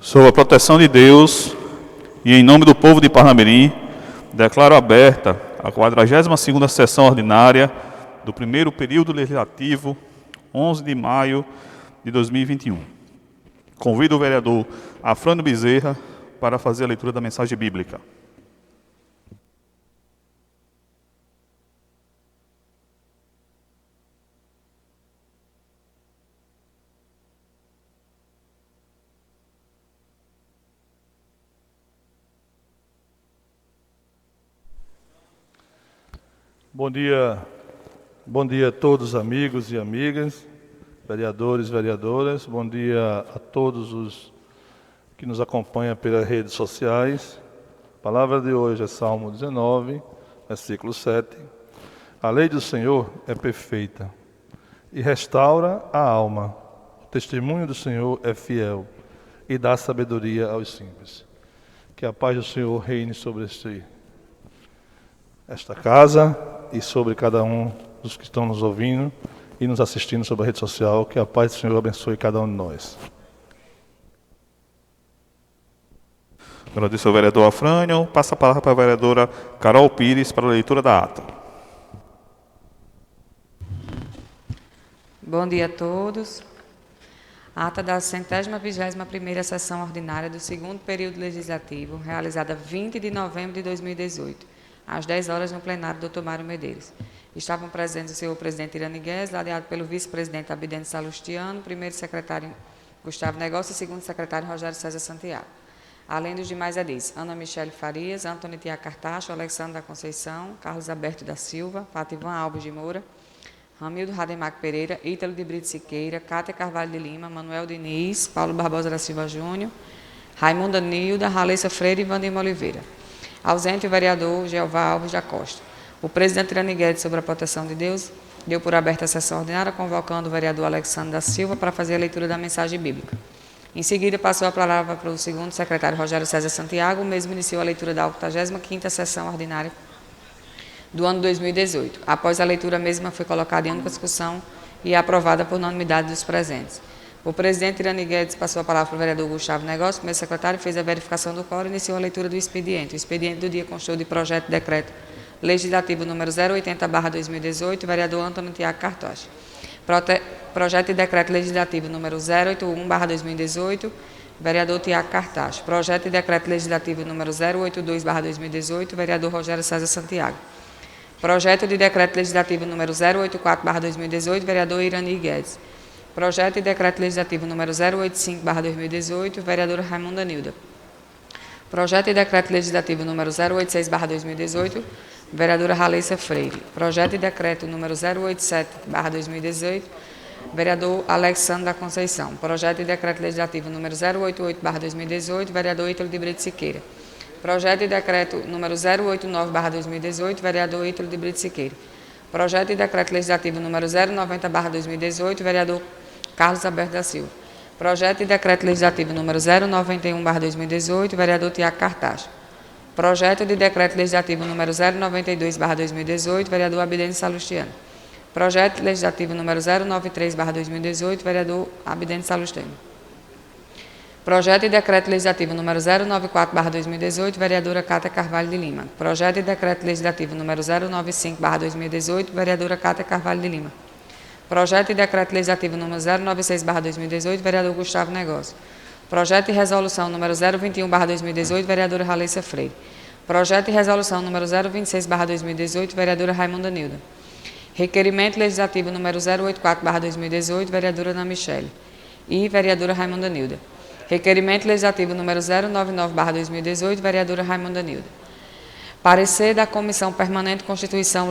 Sob a proteção de Deus e em nome do povo de Parnamirim, declaro aberta a 42ª sessão ordinária do primeiro período legislativo, 11 de maio de 2021. Convido o vereador Afrânio Bezerra para fazer a leitura da mensagem bíblica. Bom dia a todos, amigos e amigas, vereadores e vereadoras. Bom dia a todos os que nos acompanham pelas redes sociais. A palavra de hoje é Salmo 19, versículo 7. A lei do Senhor é perfeita e restaura a alma. O testemunho do Senhor é fiel e dá sabedoria aos simples. Que a paz do Senhor reine sobre esta casa e sobre cada um dos que estão nos ouvindo e nos assistindo sobre a rede social. Que a paz do Senhor abençoe cada um de nós. Agradeço ao vereador Afrânio. Passa a palavra para a vereadora Carol Pires para a leitura da ata. Bom dia a todos. Ata da 121ª sessão ordinária do segundo período legislativo, realizada 20 de novembro de 2018. Às 10 horas, no plenário, Dr. Mário Medeiros. Estavam presentes o senhor presidente Irani Guedes, ladeado pelo vice-presidente Abidene Salustiano, primeiro secretário Gustavo Negócio e segundo secretário Rogério César Santiago. Além dos demais edis, Ana Michele Farias, Antônio Tia Cartacho, Alexandre da Conceição, Carlos Alberto da Silva, Fativan Alves de Moura, Ramildo Rademac Pereira, Ítalo de Brito Siqueira, Cátia Carvalho de Lima, Manuel Diniz, Paulo Barbosa da Silva Júnior, Raimunda Nilda, Ralessa Freire e Vandima Oliveira. Ausente o vereador Jeová Alves da Costa. O presidente Irani Guedes, sobre a proteção de Deus, deu por aberta a sessão ordinária, convocando o vereador Alexandre da Silva para fazer a leitura da mensagem bíblica. Em seguida, passou a palavra para o segundo secretário Rogério César Santiago, o mesmo iniciou a leitura da 85ª sessão ordinária do ano 2018. Após a leitura, a mesma foi colocada em única discussão e aprovada por unanimidade dos presentes. O presidente Irani Guedes passou a palavra para o vereador Gustavo Negócio, primeiro secretário, fez a verificação do quórum e iniciou a leitura do expediente. O expediente do dia constou de projeto de decreto legislativo número 080/2018, vereador Antônio Tiago Cartoche. Projeto de decreto legislativo número 081/2018, vereador Tiago Cartacho. Projeto de decreto legislativo número 082/2018, vereador Rogério César Santiago. Projeto de decreto legislativo número 084/2018, vereador Irani Guedes. Projeto de decreto legislativo número 085/2018, vereadora Raimunda Nilda. Projeto de decreto legislativo número 086/2018, vereadora Ralessa Freire. Projeto de decreto número 087/2018, vereador Alexandre da Conceição. Projeto de decreto legislativo número 088/2018, vereador Ítalo de Brito Siqueira. Projeto de decreto número 089/2018, vereador Ítalo de Brito Siqueira. Projeto de decreto legislativo número 090/2018, vereador Carlos Alberto da Silva. Projeto de decreto legislativo número 091/2018, vereador Tiago Cartacho. Projeto de decreto legislativo número 092/2018, vereador Abidene Salustiano. Projeto legislativo número 093/2018, vereador Abidene Salustiano. Projeto de decreto legislativo número 094/2018, vereadora Cátia Carvalho de Lima. Projeto de decreto legislativo número 095/2018, vereadora Cátia Carvalho de Lima. Projeto de decreto legislativo número 096/2018, vereador Gustavo Negócio. Projeto de resolução número 021/2018, vereadora Ralessa Freire. Projeto de resolução número 026/2018, vereadora Raimunda Nilda. Requerimento legislativo número 084/2018, vereadora Ana Michele e vereadora Raimunda Nilda. Requerimento legislativo número 099/2018, vereadora Raimunda Nilda. Parecer da Comissão Permanente Constituição,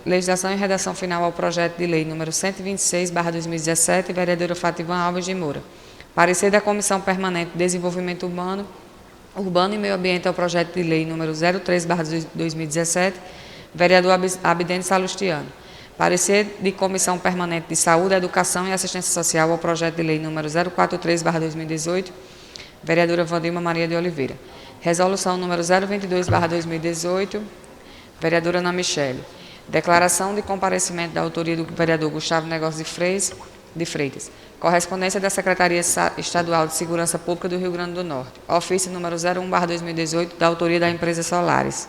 Legislação e Redação Final ao Projeto de Lei número 126/2017, vereadora Fativan Alves de Moura. Parecer da Comissão Permanente de Desenvolvimento Urbano e Meio Ambiente ao Projeto de Lei número 03/2017, vereador Abidene Salustiano. Parecer de Comissão Permanente de Saúde, Educação e Assistência Social ao Projeto de Lei número 043/2018, vereadora Vandima Maria de Oliveira. Resolução número 022/2018, vereadora Ana Michele. Declaração de comparecimento da autoria do vereador Gustavo Negócio de Freitas. Correspondência da Secretaria Estadual de Segurança Pública do Rio Grande do Norte. Ofício número 01/2018, da autoria da empresa Solares.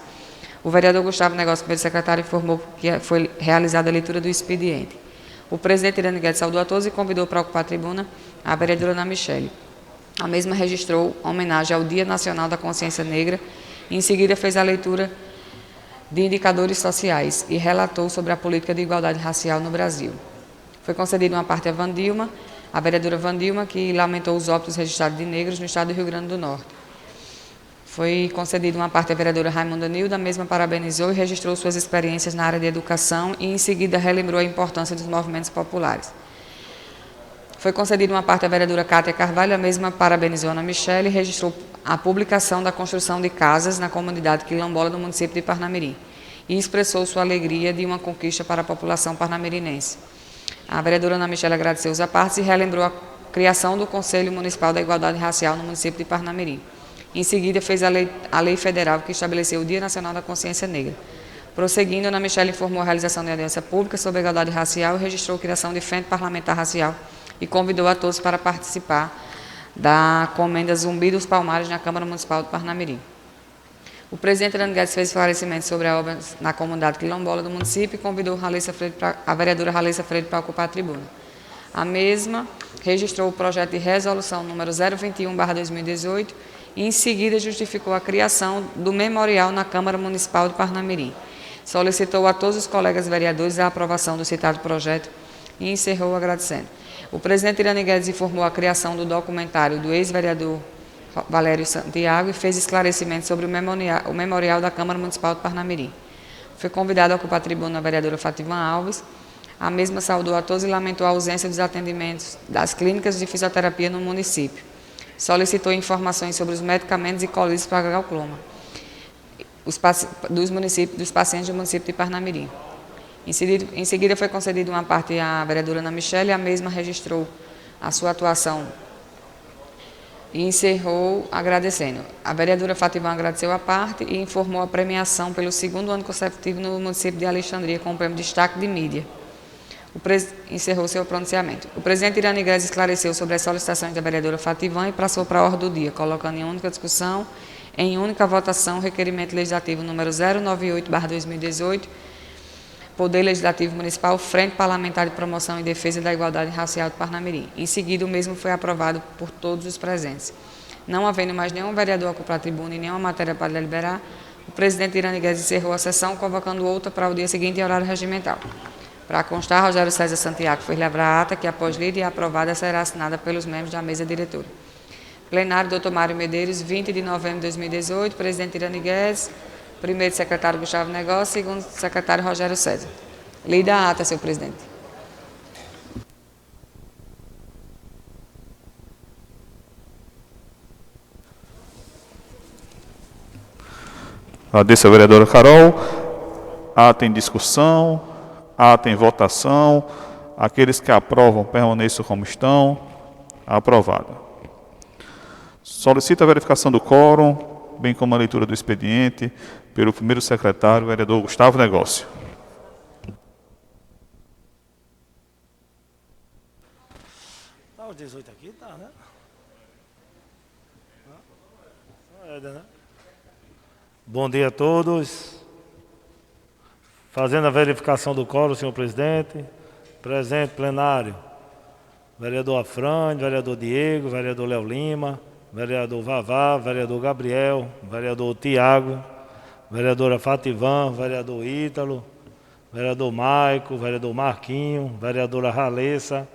O vereador Gustavo Negócio, primeiro secretário, informou que foi realizada a leitura do expediente. O presidente Irani Guedes saudou a todos e convidou para ocupar a tribuna a vereadora Ana Michele. A mesma registrou homenagem ao Dia Nacional da Consciência Negra e, em seguida, fez a leitura de indicadores sociais e relatou sobre a política de igualdade racial no Brasil. Foi concedida uma parte a vereadora Vandilma, que lamentou os óbitos registrados de negros no estado do Rio Grande do Norte. Foi concedida uma parte à vereadora Raimunda Nilda, a mesma parabenizou e registrou suas experiências na área de educação e, em seguida, relembrou a importância dos movimentos populares. Foi concedida uma parte à vereadora Cátia Carvalho, a mesma parabenizou Ana Michele e registrou a publicação da construção de casas na comunidade quilombola do município de Parnamirim e expressou sua alegria de uma conquista para a população parnamirinense. A vereadora Ana Michele agradeceu os apartes e relembrou a criação do Conselho Municipal da Igualdade Racial no município de Parnamirim. Em seguida, fez a lei federal que estabeleceu o Dia Nacional da Consciência Negra. Prosseguindo, Ana Michele informou a realização de audiência pública sobre a igualdade racial e registrou a criação de frente parlamentar racial e convidou a todos para participar da comenda Zumbi dos Palmares na Câmara Municipal de Parnamirim. O presidente Irani Guedes fez esclarecimentos sobre a obra na comunidade quilombola do município e convidou a vereadora Raleissa Freire para ocupar a tribuna. A mesma registrou o projeto de resolução número 021/2018 e, em seguida, justificou a criação do memorial na Câmara Municipal de Parnamirim. Solicitou a todos os colegas vereadores a aprovação do citado projeto e encerrou agradecendo. O presidente Irani Guedes informou a criação do documentário do ex-vereador Valério Santiago e fez esclarecimentos sobre o memorial da Câmara Municipal de Parnamirim. Foi convidada a ocupar a tribuna a vereadora Fátima Alves. A mesma saudou a todos e lamentou a ausência dos atendimentos das clínicas de fisioterapia no município. Solicitou informações sobre os medicamentos e colírios para glaucoma dos pacientes do município de Parnamirim. Em seguida, foi concedida uma parte à vereadora Ana Michele, a mesma registrou a sua atuação e encerrou agradecendo. A vereadora Fátima agradeceu a parte e informou a premiação pelo segundo ano consecutivo no município de Alexandria, com o prêmio Destaque de Mídia. Encerrou seu pronunciamento. O presidente Irani Guedes esclareceu sobre as solicitações da vereadora Fátima e passou para a ordem do dia, colocando em única discussão, em única votação, o requerimento legislativo número 098/2018, Poder Legislativo Municipal, Frente Parlamentar de Promoção e Defesa da Igualdade Racial de Parnamirim. Em seguida, o mesmo foi aprovado por todos os presentes. Não havendo mais nenhum vereador a ocupar a tribuna e nenhuma matéria para deliberar, o presidente Irani Guedes encerrou a sessão, convocando outra para o dia seguinte em horário regimental. Para constar, Rogério César Santiago fez lembrar a ata que, após lida e aprovada, será assinada pelos membros da mesa diretora. Plenário, Dr. Mário Medeiros, 20 de novembro de 2018, presidente Irani Guedes, primeiro secretário Gustavo Negócio, segundo secretário Rogério César. Lida a ata, senhor presidente. Agradeço a vereadora Carol. Ata em discussão, ata em votação. Aqueles que aprovam permaneçam como estão. Aprovada. Solicito a verificação do quórum, bem como a leitura do expediente, pelo primeiro secretário, vereador Gustavo Negócio. Tá os 18 aqui, tá, né? Né? Bom dia a todos. Fazendo a verificação do quórum, senhor presidente. Presente, plenário. Vereador Afrânio, vereador Diego, vereador Léo Lima, vereador Vavá, vereador Gabriel, vereador Tiago, vereadora Fativan, vereador Ítalo, vereador Maico, vereador Marquinho, vereadora Raleissa,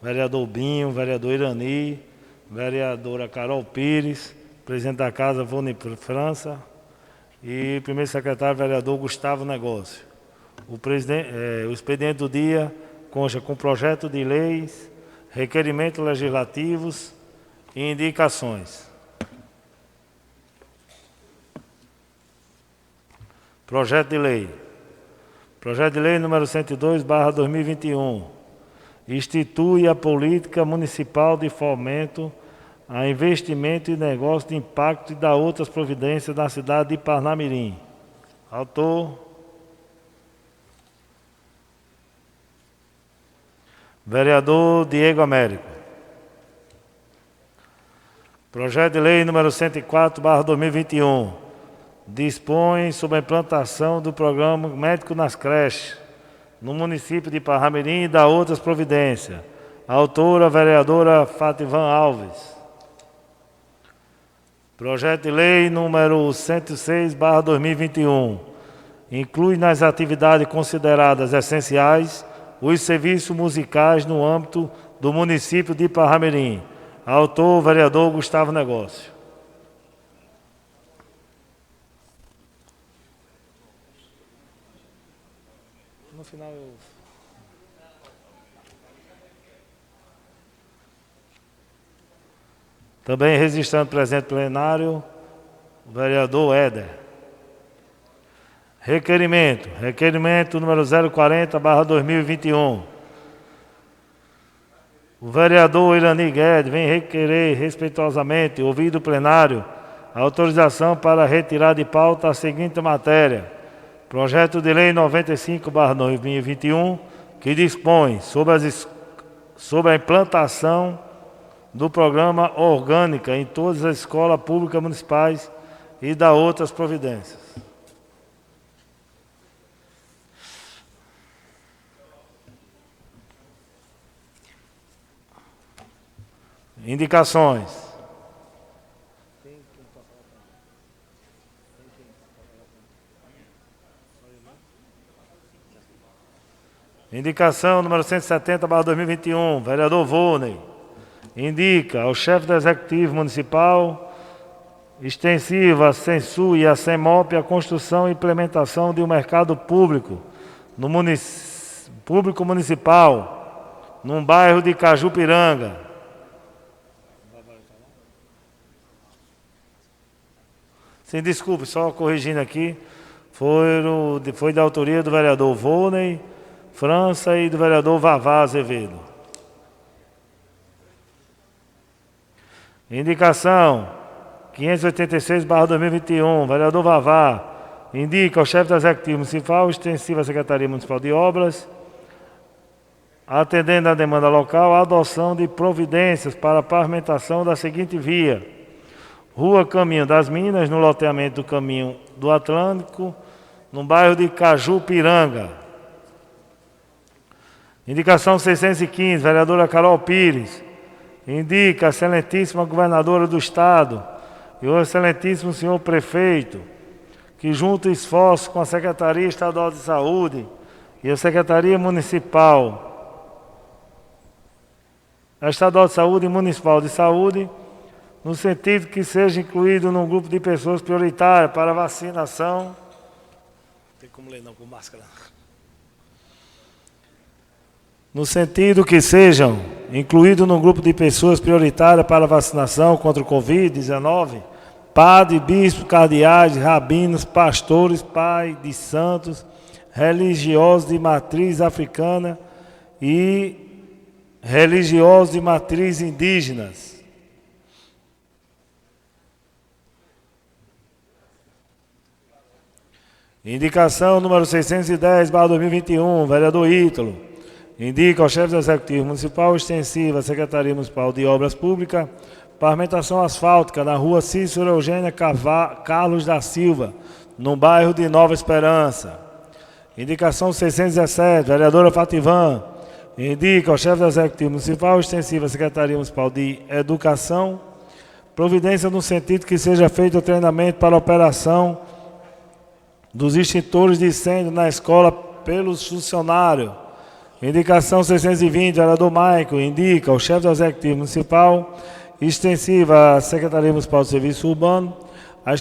vereador Binho, vereador Irani, vereadora Carol Pires, presidente da casa, Vone França, e primeiro secretário, vereador Gustavo Negócio. O expediente do dia consta com projeto de leis, requerimentos legislativos e indicações. Projeto de lei. Projeto de lei número 102/2021. Institui a política municipal de fomento a investimento e negócio de impacto e dá outras providências na cidade de Parnamirim. Autor: vereador Diego Américo. Projeto de Lei número 104/2021 dispõe sobre a implantação do programa Médico nas Creches no município de Parnamirim e dá outras providências. Autora, vereadora Fátima Alves. Projeto de Lei número 106/2021 inclui nas atividades consideradas essenciais os serviços musicais no âmbito do município de Parnamirim. Autor, vereador Gustavo Negócio. No final Também registrando presente plenário, o vereador Éder. Requerimento número 040/2021. O vereador Irani Guedes vem requerer respeitosamente, ouvido o plenário, a autorização para retirar de pauta a seguinte matéria. Projeto de Lei 95/2021, que dispõe sobre a implantação do programa Orgânica em todas as escolas públicas municipais e dá outras providências. Indicações. Indicação número 170/2021, vereador Volney. Indica ao chefe do Executivo Municipal, extensiva a Censu e a CEMOP, a construção e implementação de um mercado público no público municipal, num bairro de Cajupiranga. Sim, desculpe, só corrigindo aqui, foi da autoria do vereador Volney França e do vereador Vavá Azevedo. Indicação 586/2021, vereador Vavá. Indica ao chefe do Executivo Municipal, extensiva à Secretaria Municipal de Obras, atendendo à demanda local, a adoção de providências para a pavimentação da seguinte via: Rua Caminho das Minas, no loteamento do Caminho do Atlântico, no bairro de Cajupiranga. Indicação 615, vereadora Carol Pires. Indica a excelentíssima governadora do Estado e o excelentíssimo senhor prefeito que junto esforços com a Secretaria Estadual de Saúde e a Secretaria Municipal, a Estadual de Saúde e Municipal de Saúde, no sentido que seja incluído num grupo de pessoas prioritárias para a vacinação. Não tem como ler não com máscara. No sentido que sejam incluídos num grupo de pessoas prioritárias para a vacinação contra o Covid-19, padres, bispos, cardeais, rabinos, pastores, pais de santos, religiosos de matriz africana e religiosos de matriz indígenas. Indicação número 610/2021, vereador Ítalo. Indica ao chefe do Executivo Municipal, extensiva à Secretaria Municipal de Obras Públicas, pavimentação asfáltica na rua Cícero Eugênia Carlos da Silva, no bairro de Nova Esperança. Indicação 617, vereadora Fativan. Indica ao chefe do Executivo Municipal, extensiva à Secretaria Municipal de Educação, providência no sentido que seja feito o treinamento para a operação dos extintores de incêndio na escola pelos funcionários. Indicação 620, vereador Maico. Indica ao chefe do Executivo Municipal, extensiva à Secretaria Municipal de Serviço Urbano, a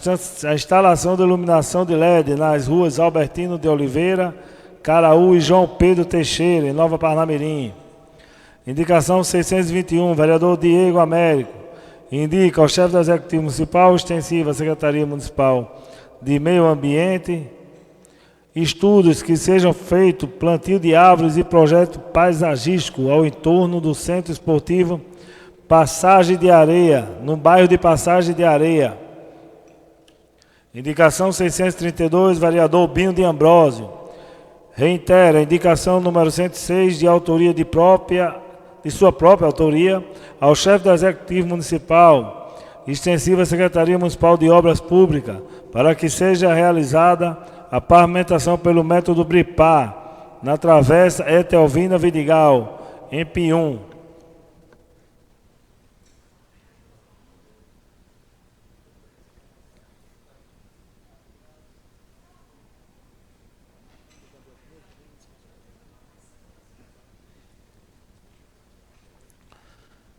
instalação de iluminação de LED nas ruas Albertino de Oliveira, Caraú e João Pedro Teixeira, em Nova Parnamirim. Indicação 621, vereador Diego Américo. Indica ao chefe do Executivo Municipal, extensiva à Secretaria Municipal de Meio Ambiente, estudos que sejam feitos, plantio de árvores e projeto paisagístico ao entorno do Centro Esportivo Passagem de Areia, no bairro de Passagem de Areia. Indicação 632, vereador Binho de Ambrósio. Reitera a indicação número 106, de autoria de sua própria autoria, ao chefe do Executivo Municipal, extensiva Secretaria Municipal de Obras Públicas, para que seja realizada a pavimentação pelo método BRIPAR, na travessa Etelvina Vidigal, em Pium.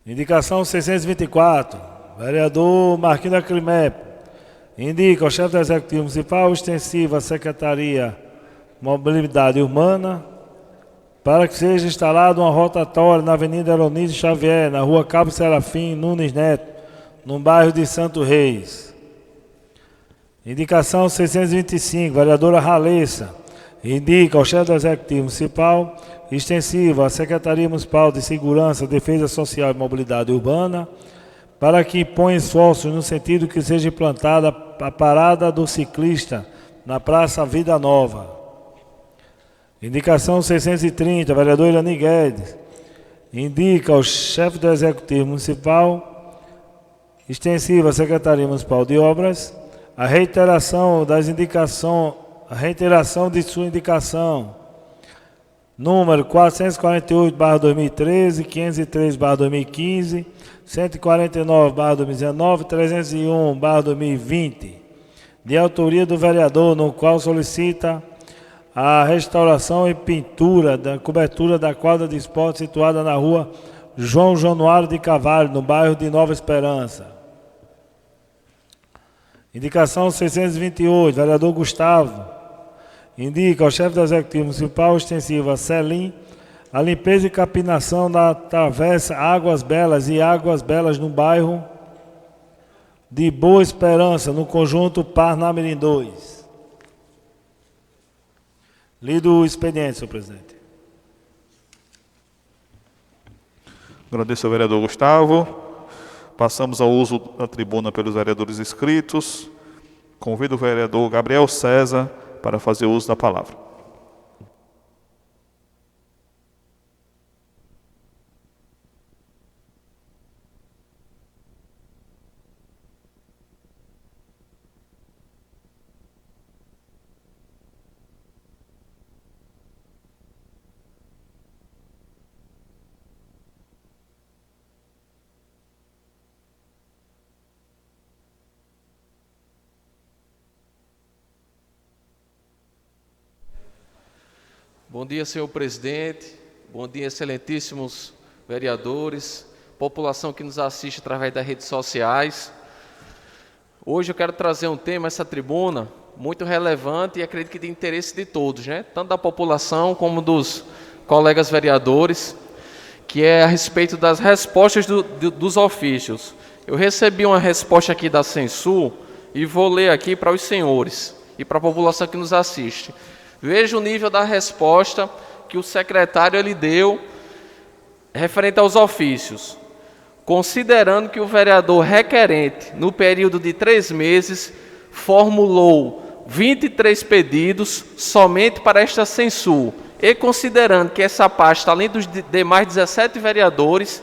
Indicação 624, vereador Marquinhos da Climep. Indica ao chefe do Executivo Municipal extensiva Secretaria Mobilidade Urbana para que seja instalada uma rotatória na Avenida Aronide Xavier, na Rua Cabo Serafim Nunes Neto, no bairro de Santo Reis. Indicação 625, vereadora Ralessa. Indica ao chefe do Executivo Municipal extensiva à Secretaria Municipal de Segurança, Defesa Social e Mobilidade Urbana para que ponha esforços no sentido que seja implantada a parada do ciclista na Praça Vida Nova. Indicação 630, vereador Ilani Guedes. Indica ao chefe do Executivo Municipal extensiva à Secretaria Municipal de Obras a reiteração de sua indicação número 448/2013, 503/2015, 149/2019, 301/2020, de autoria do vereador, no qual solicita a restauração e pintura da cobertura da quadra de esporte situada na rua João Januário de Carvalho, no bairro de Nova Esperança. Indicação 628, vereador Gustavo. Indica ao chefe do Executivo Municipal extensiva Celim a limpeza e capinação da travessa Águas Belas e Águas Belas no bairro de Boa Esperança, no conjunto Parnamirim 2. Lido o expediente, senhor presidente. Agradeço ao vereador Gustavo. Passamos ao uso da tribuna pelos vereadores inscritos. Convido o vereador Gabriel César para fazer uso da palavra. Bom dia, senhor presidente. Bom dia, excelentíssimos vereadores, população que nos assiste através das redes sociais. Hoje eu quero trazer um tema, essa tribuna, muito relevante e acredito que de interesse de todos, né? Tanto da população como dos colegas vereadores, que é a respeito das respostas dos ofícios. Eu recebi uma resposta aqui da Censul e vou ler aqui para os senhores e para a população que nos assiste. Veja o nível da resposta que o secretário ele deu referente aos ofícios. Considerando que o vereador requerente, no período de 3 meses, formulou 23 pedidos somente para esta Censul, e considerando que essa pasta, além dos demais 17 vereadores,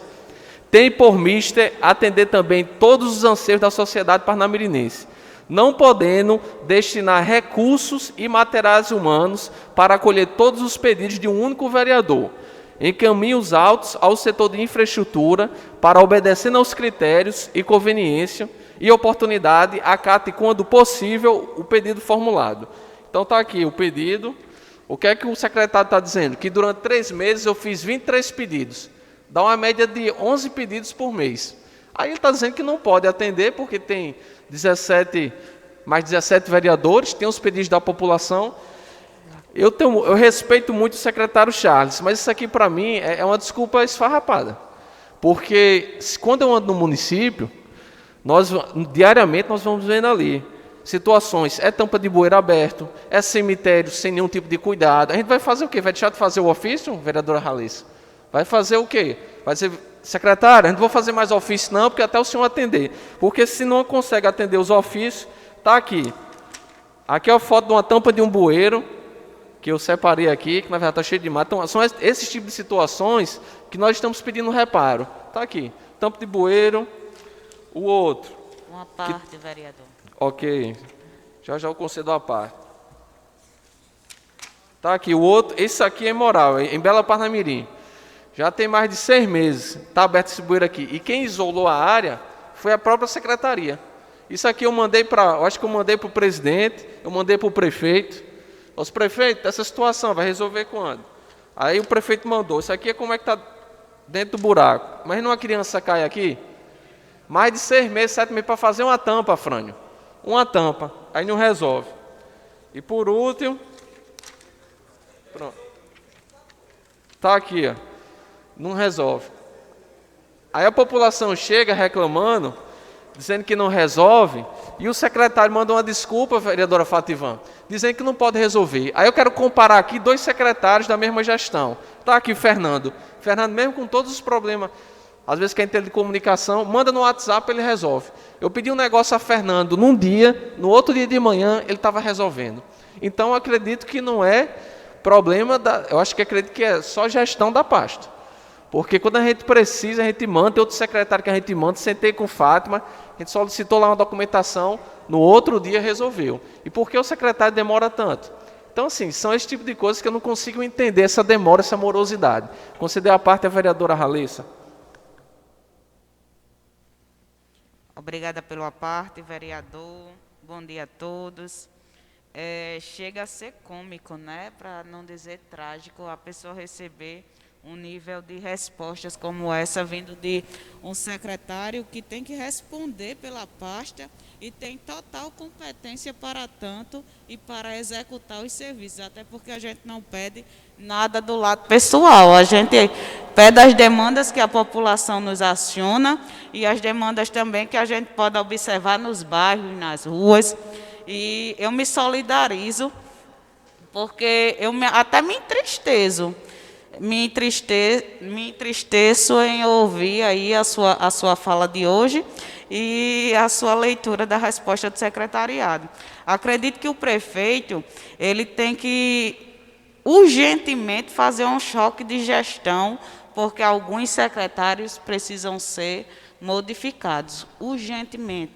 tem por mister atender também todos os anseios da sociedade parnamirinense, não podendo destinar recursos e materiais humanos para acolher todos os pedidos de um único vereador. Encaminhe os autos ao setor de infraestrutura para, obedecendo aos critérios e conveniência e oportunidade, acate, quando possível, o pedido formulado. Então está aqui o pedido. O que é que o secretário está dizendo? Que durante 3 meses eu fiz 23 pedidos. Dá uma média de 11 pedidos por mês. Aí ele está dizendo que não pode atender porque tem mais 17 vereadores, tem os pedidos da população. Eu respeito muito o secretário Charles, mas isso aqui para mim é uma desculpa esfarrapada. Porque quando eu ando no município, diariamente nós vamos vendo ali situações, é tampa de bueiro aberto, é cemitério sem nenhum tipo de cuidado. A gente vai fazer o quê? Vai deixar de fazer o ofício, vereadora Ralessa? Vai fazer o quê? Vai dizer, secretário, a gente não vai fazer mais ofício não, porque até o senhor atender. Porque se não consegue atender os ofícios, está aqui. Aqui é a foto de uma tampa de um bueiro, que eu separei aqui, que na verdade está cheio de mato. Então, são esses tipos de situações que nós estamos pedindo reparo. Está aqui, tampa de bueiro, o outro. Uma parte, vereador. Ok. Já eu concedo a parte. Tá aqui, o outro, esse aqui é moral, em Bela Parnamirim. Já tem mais de 6 meses, está aberto esse bueiro aqui. E quem isolou a área foi a própria secretaria. Isso aqui eu acho que eu mandei para o presidente, eu mandei para o prefeito. Os prefeitos, essa situação, vai resolver quando? Aí o prefeito mandou, isso aqui é como é que está dentro do buraco. Mas uma criança cai aqui, mais de 6 meses, 7 meses para fazer uma tampa, Frânio. Uma tampa, aí não resolve. E por último, pronto. Está aqui, ó. Não resolve. Aí a população chega reclamando, dizendo que não resolve, e o secretário manda uma desculpa, vereadora Fativan, dizendo que não pode resolver. Aí eu quero comparar aqui 2 secretários da mesma gestão. Está aqui o Fernando. Fernando, mesmo com todos os problemas, às vezes quem tem de comunicação, manda no WhatsApp, ele resolve. Eu pedi um negócio a Fernando num dia, no outro dia de manhã ele estava resolvendo. Então eu acredito que não é problema, eu acho que acredito que é só gestão da pasta. Porque quando a gente precisa, a gente manda, tem outro secretário que a gente manda, sentei com Fátima, a gente solicitou lá uma documentação, no outro dia resolveu. E por que o secretário demora tanto? Então, assim, são esse tipo de coisas que eu não consigo entender, essa demora, essa morosidade. Conceder a parte à vereadora Ralessa. Obrigada pela parte, vereador. Bom dia a todos. Chega a ser cômico, né? Para não dizer trágico, a pessoa receber um nível de respostas como essa, vindo de um secretário que tem que responder pela pasta e tem total competência para tanto e para executar os serviços, até porque a gente não pede nada do lado pessoal, a gente pede as demandas que a população nos aciona e as demandas também que a gente pode observar nos bairros, nas ruas, e eu me solidarizo, porque até me entristeço. Me entristeço em ouvir aí a sua fala de hoje e a sua leitura da resposta do secretariado. Acredito que o prefeito ele tem que urgentemente fazer um choque de gestão, porque alguns secretários precisam ser modificados urgentemente.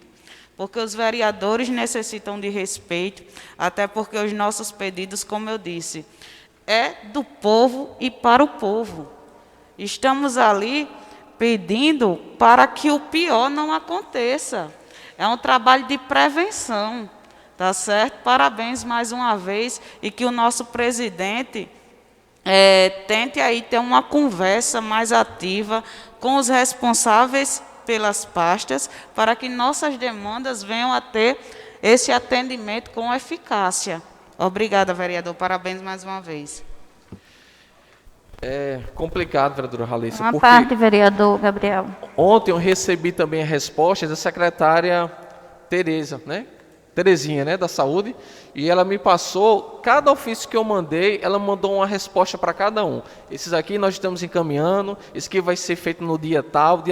Porque os vereadores necessitam de respeito, até porque os nossos pedidos, como eu disse, é do povo e para o povo. Estamos ali pedindo para que o pior não aconteça. É um trabalho de prevenção, tá certo? Parabéns mais uma vez e que o nosso presidente tente aí ter uma conversa mais ativa com os responsáveis pelas pastas para que nossas demandas venham a ter esse atendimento com eficácia. Obrigada, vereador. Parabéns mais uma vez. É complicado, vereadora Ralessa. Uma parte, vereador Gabriel. Ontem eu recebi também a resposta da secretária Tereza, né? Terezinha, né, da Saúde, e ela me passou, cada ofício que eu mandei, ela mandou uma resposta para cada um. Esses aqui nós estamos encaminhando, esse aqui vai ser feito no dia tal,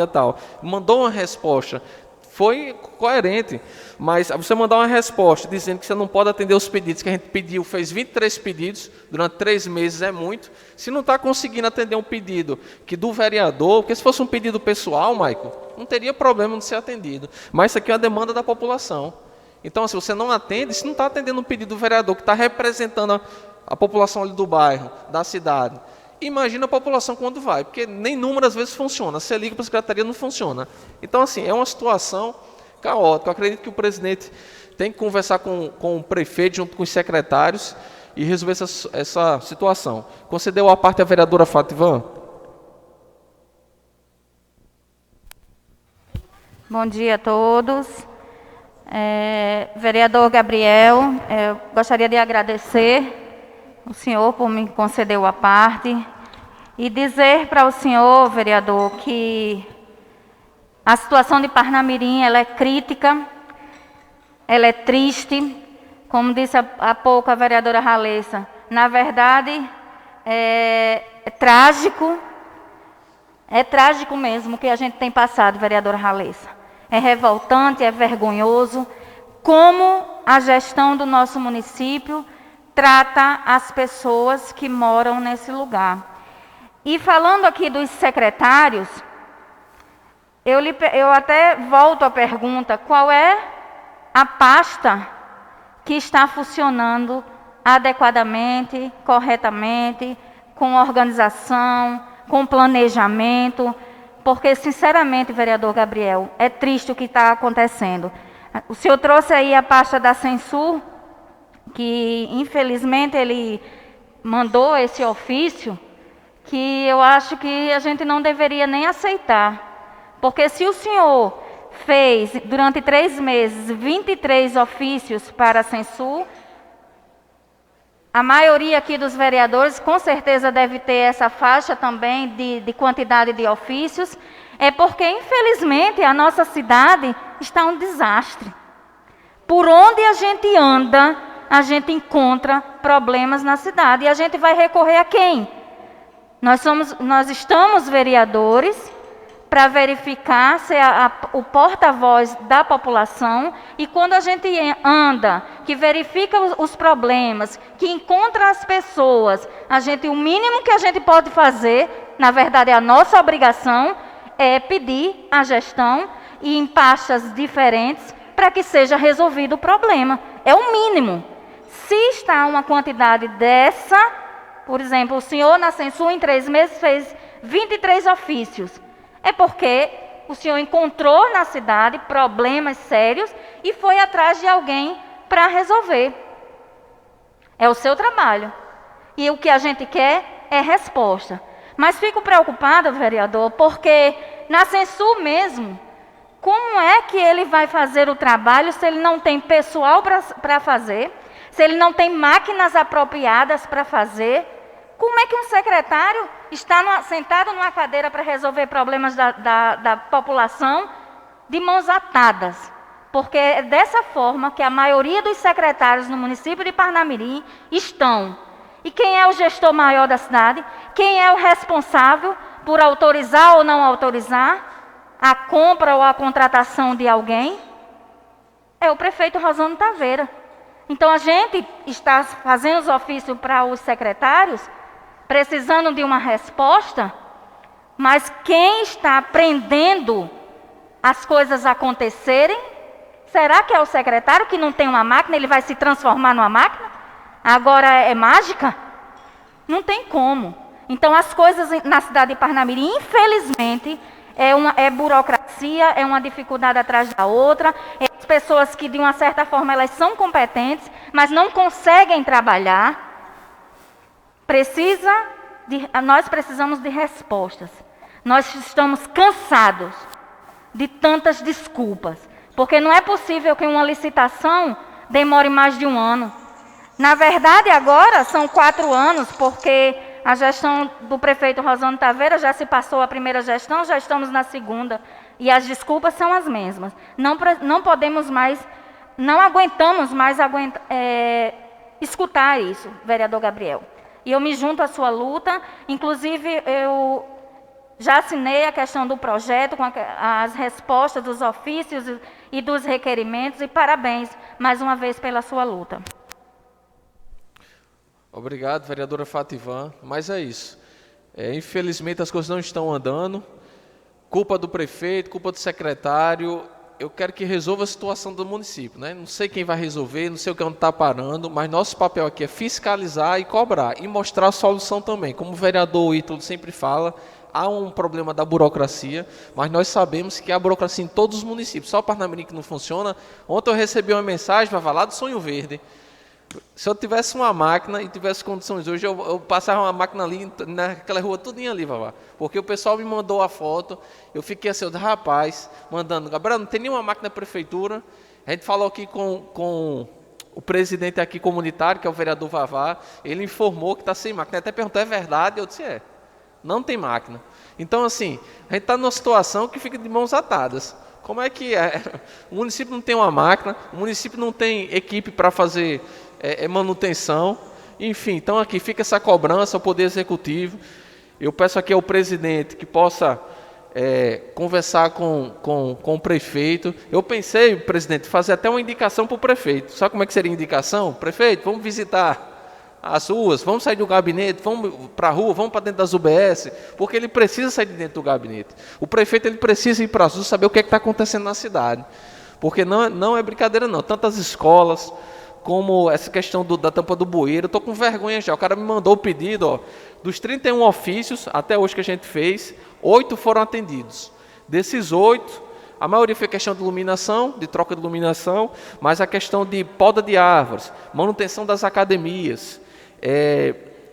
Mandou uma resposta. Foi coerente, mas você mandar uma resposta dizendo que você não pode atender os pedidos que a gente pediu, fez 23 pedidos, durante 3 meses é muito. Se não está conseguindo atender um pedido que do vereador, porque se fosse um pedido pessoal, Michael, não teria problema de ser atendido. Mas isso aqui é uma demanda da população. Então, se você não atende, se não está atendendo um pedido do vereador que está representando a população ali do bairro, da cidade, imagina a população quando vai, porque nem inúmeras vezes funciona. Você liga para a secretaria, não funciona. Então, assim, é uma situação caótica. Eu acredito que o presidente tem que conversar com o prefeito, junto com os secretários, e resolver essa situação. Concedeu a parte à vereadora Fativan? Bom dia a todos. Vereador Gabriel, gostaria de agradecer o senhor por me conceder a parte e dizer para o senhor, vereador, que a situação de Parnamirim ela é crítica, ela é triste, como disse há pouco a vereadora Ralessa. Na verdade, é trágico mesmo o que a gente tem passado, vereadora Ralessa. É revoltante, é vergonhoso como a gestão do nosso município trata as pessoas que moram nesse lugar. E falando aqui dos secretários, Eu até volto à pergunta, qual é a pasta que está funcionando adequadamente, corretamente, com organização, com planejamento, porque, sinceramente, vereador Gabriel, é triste o que está acontecendo. O senhor trouxe aí a pasta da Censur, que, infelizmente, ele mandou esse ofício, que eu acho que a gente não deveria nem aceitar. Porque se o senhor fez, durante 3 meses, 23 ofícios para a Censur, a maioria aqui dos vereadores, com certeza, deve ter essa faixa também de quantidade de ofícios, é porque, infelizmente, a nossa cidade está um desastre. Por onde a gente anda, a gente encontra problemas na cidade. E a gente vai recorrer a quem? Nós estamos vereadores para verificar se o porta-voz da população, e quando a gente anda, que verifica os problemas, que encontra as pessoas, o mínimo que a gente pode fazer, na verdade é a nossa obrigação, é pedir à gestão e em pastas diferentes para que seja resolvido o problema. É o mínimo. Se está uma quantidade dessa, por exemplo, o senhor na Censur em 3 meses fez 23 ofícios. É porque o senhor encontrou na cidade problemas sérios e foi atrás de alguém para resolver. É o seu trabalho. E o que a gente quer é resposta. Mas fico preocupada, vereador, porque na Censur mesmo, como é que ele vai fazer o trabalho se ele não tem pessoal para fazer, se ele não tem máquinas apropriadas para fazer? Como é que um secretário está sentado numa cadeira para resolver problemas da população de mãos atadas? Porque é dessa forma que a maioria dos secretários no município de Parnamirim estão. E quem é o gestor maior da cidade? Quem é o responsável por autorizar ou não autorizar a compra ou a contratação de alguém? É o prefeito Rosângel Taveira. Então a gente está fazendo os ofícios para os secretários, precisando de uma resposta, mas quem está prendendo as coisas acontecerem, será que é o secretário que não tem uma máquina, ele vai se transformar numa máquina? Agora é mágica? Não tem como. Então as coisas na cidade de Parnamirim, infelizmente, é burocracia, é uma dificuldade atrás da outra, é as pessoas que de uma certa forma elas são competentes, mas não conseguem trabalhar. Nós precisamos de respostas. Nós estamos cansados de tantas desculpas, porque não é possível que uma licitação demore mais de 1 ano. Na verdade, agora são 4 anos, porque a gestão do prefeito Rosângel Taveira já se passou a primeira gestão, já estamos na segunda, e as desculpas são as mesmas. Não podemos mais, não aguentamos mais escutar isso, vereador Gabriel. E eu me junto à sua luta, inclusive eu já assinei a questão do projeto, com as respostas dos ofícios e dos requerimentos, e parabéns mais uma vez pela sua luta. Obrigado, vereadora Fativan, mas é isso. Infelizmente as coisas não estão andando, culpa do prefeito, culpa do secretário. Eu quero que resolva a situação do município, né? Não sei quem vai resolver, não sei o que está parando, mas nosso papel aqui é fiscalizar e cobrar, e mostrar a solução também. Como o vereador Ítalo sempre fala, há um problema da burocracia, mas nós sabemos que há burocracia em todos os municípios, só o Parnamirim que não funciona. Ontem eu recebi uma mensagem, vai falar do Sonho Verde. Se eu tivesse uma máquina e tivesse condições hoje, eu passava uma máquina ali, naquela rua tudinha ali, Vavá. Porque o pessoal me mandou a foto, eu fiquei assim, rapaz, mandando, Gabriel, não tem nenhuma máquina da prefeitura. A gente falou aqui com o presidente aqui comunitário, que é o vereador Vavá, ele informou que está sem máquina. Até perguntou, é verdade? Eu disse, não tem máquina. Então, assim, a gente está numa situação que fica de mãos atadas. Como é que é? O município não tem uma máquina, o município não tem equipe para fazer manutenção, enfim, então aqui fica essa cobrança ao Poder Executivo. Eu peço aqui ao presidente que possa conversar com o prefeito. Eu pensei, presidente, fazer até uma indicação para o prefeito. Sabe como é que seria a indicação? Prefeito, vamos visitar as ruas, vamos sair do gabinete, vamos para a rua, vamos para dentro das UBS, porque ele precisa sair de dentro do gabinete. O prefeito ele precisa ir para as ruas, saber o que está acontecendo na cidade, porque não é brincadeira não, tantas escolas, como essa questão da tampa do bueiro, eu estou com vergonha já, o cara me mandou o pedido, ó, dos 31 ofícios, até hoje que a gente fez, 8 foram atendidos. Desses 8, a maioria foi questão de iluminação, de troca de iluminação, mas a questão de poda de árvores, manutenção das academias,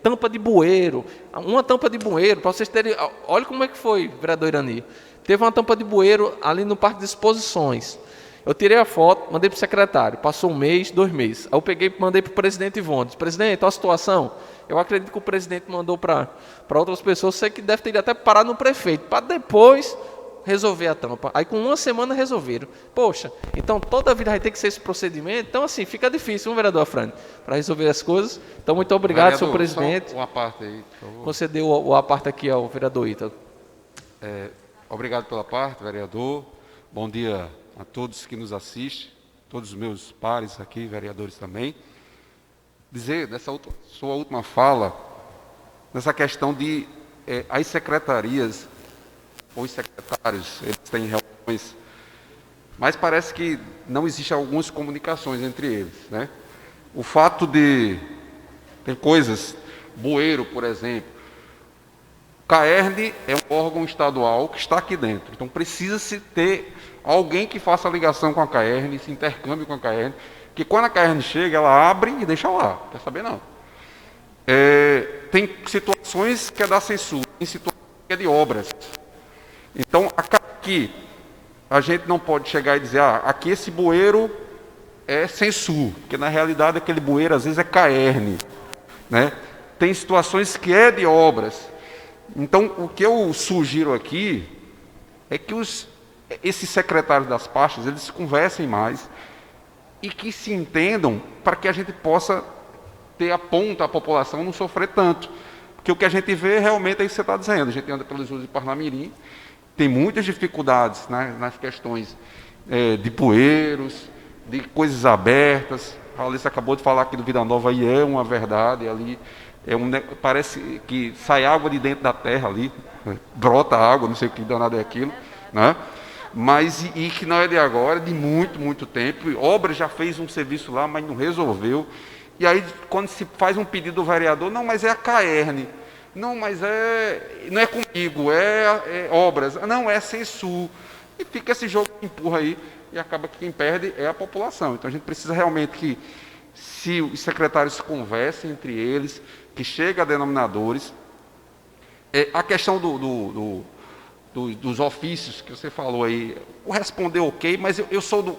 tampa de bueiro. Uma tampa de bueiro, para vocês terem... Olha como é que foi, vereador Irani. Teve uma tampa de bueiro ali no Parque de Exposições. Eu tirei a foto, mandei para o secretário. Passou 1 mês, 2 meses. Aí eu peguei e mandei para o presidente Ivone. Disse, presidente, olha a situação. Eu acredito que o presidente mandou para outras pessoas. Sei que deve ter ido até parar no prefeito, para depois resolver a tampa. Aí com 1 semana resolveram. Poxa, então toda a vida vai ter que ser esse procedimento. Então assim, fica difícil, vereador Afrânio, para resolver as coisas. Então muito obrigado, senhor presidente. Só uma parte aí, por favor. Concedeu o parte aqui ao vereador Ítalo. Obrigado pela parte, vereador. Bom dia a todos que nos assistem, todos os meus pares aqui, vereadores também. Dizer, nessa sua última fala, nessa questão de as secretarias, ou os secretários, eles têm reuniões, mas parece que não existem algumas comunicações entre eles, né? O fato de ter coisas, bueiro, por exemplo, CAERN é um órgão estadual que está aqui dentro, então precisa-se ter alguém que faça a ligação com a CAERN, se intercâmbio com a CAERN, que quando a CAERN chega, ela abre e deixa lá, não quer saber não. Tem situações que é da censura, tem situações que é de obras. Então, aqui, a gente não pode chegar e dizer, aqui esse bueiro é censura, porque na realidade aquele bueiro às vezes é CAERN, né? Tem situações que é de obras. Então, o que eu sugiro aqui é que esses secretários das pastas, eles conversem mais e que se entendam para que a gente possa ter a ponta, a população não sofrer tanto. Porque o que a gente vê realmente é isso que você está dizendo. A gente anda pelas ruas de Parnamirim, tem muitas dificuldades, né, nas questões de bueiros, de coisas abertas. A Alice acabou de falar aqui do Vida Nova e é uma verdade ali. Parece que sai água de dentro da terra ali, brota água, não sei o que danado é aquilo, né? Mas e que não é de agora, é de muito, muito tempo. Obra já fez um serviço lá, mas não resolveu. E aí, quando se faz um pedido do vereador, não, mas é a CAERN. Não, mas não é comigo, é obras. Não, é Censul. E fica esse jogo que empurra aí, e acaba que quem perde é a população. Então a gente precisa realmente que, se os secretários conversem entre eles, que chegue a denominadores. A questão dos ofícios que você falou aí, o responder ok, mas eu sou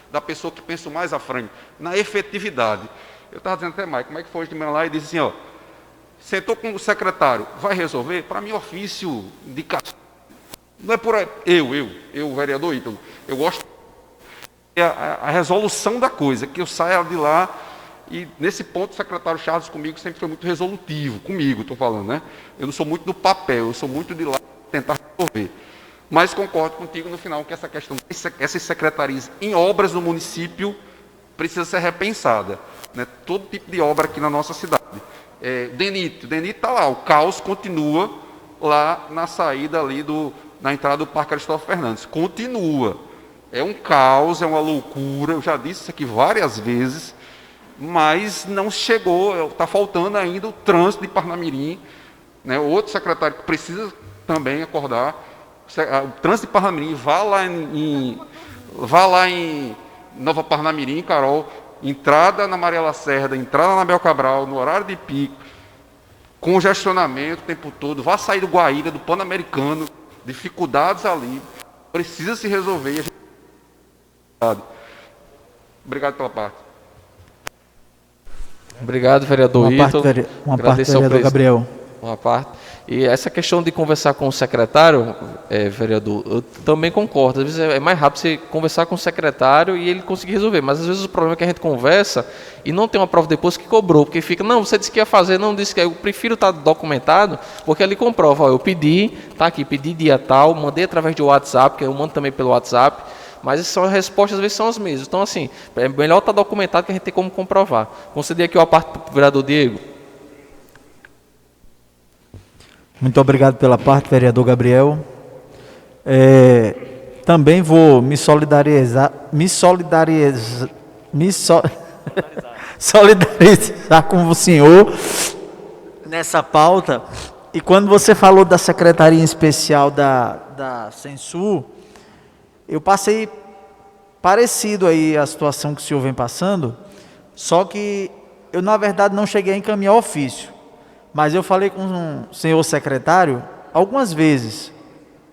da pessoa que penso mais à frente, na efetividade. Eu estava dizendo até mais, como é que foi hoje de manhã lá e disse assim, ó, sentou com o secretário, vai resolver? Para mim, ofício de não é por aí, eu, vereador Ítalo, eu gosto a resolução da coisa, que eu saia de lá. E nesse ponto o secretário Charles comigo sempre foi muito resolutivo, comigo estou falando, né? Eu não sou muito do papel, eu sou muito de lá tentar resolver. Mas concordo contigo no final que essa questão, essas secretarias em obras no município precisa ser repensada, né? Todo tipo de obra aqui na nossa cidade. O DENIT está lá, o caos continua lá na saída ali na entrada do Parque Aristóteles Fernandes, continua. É um caos, é uma loucura, eu já disse isso aqui várias vezes, mas não chegou, está faltando ainda o trânsito de Parnamirim, né? Outro secretário que precisa também acordar, o trânsito de Parnamirim, vá lá em Nova Parnamirim, Carol, entrada na Maria Lacerda, entrada na Bel Cabral, no horário de pico, congestionamento o tempo todo, vá sair do Guaíra, do Pan-Americano, dificuldades ali, precisa se resolver. Obrigado pela parte. Obrigado, vereador Ítalo. Uma parte, vereador Gabriel. Uma parte. E essa questão de conversar com o secretário, vereador, eu também concordo. Às vezes é mais rápido você conversar com o secretário e ele conseguir resolver. Mas às vezes o problema é que a gente conversa e não tem uma prova depois que cobrou. Porque fica, não, você disse que ia fazer, não disse que eu prefiro estar documentado, porque ali comprova, ó, eu pedi, tá aqui, pedi dia tal, mandei através de WhatsApp, que eu mando também pelo WhatsApp. mas as respostas às vezes são as mesmas. Então, assim, é melhor estar documentado que a gente tem como comprovar. Conceder aqui a parte para o vereador Diego. Muito obrigado pela parte, vereador Gabriel. Também vou me solidarizar com o senhor nessa pauta. E quando você falou da Secretaria Especial da Censu, eu passei parecido aí a situação que o senhor vem passando, só que eu, na verdade, não cheguei a encaminhar ofício, mas eu falei com o senhor secretário algumas vezes,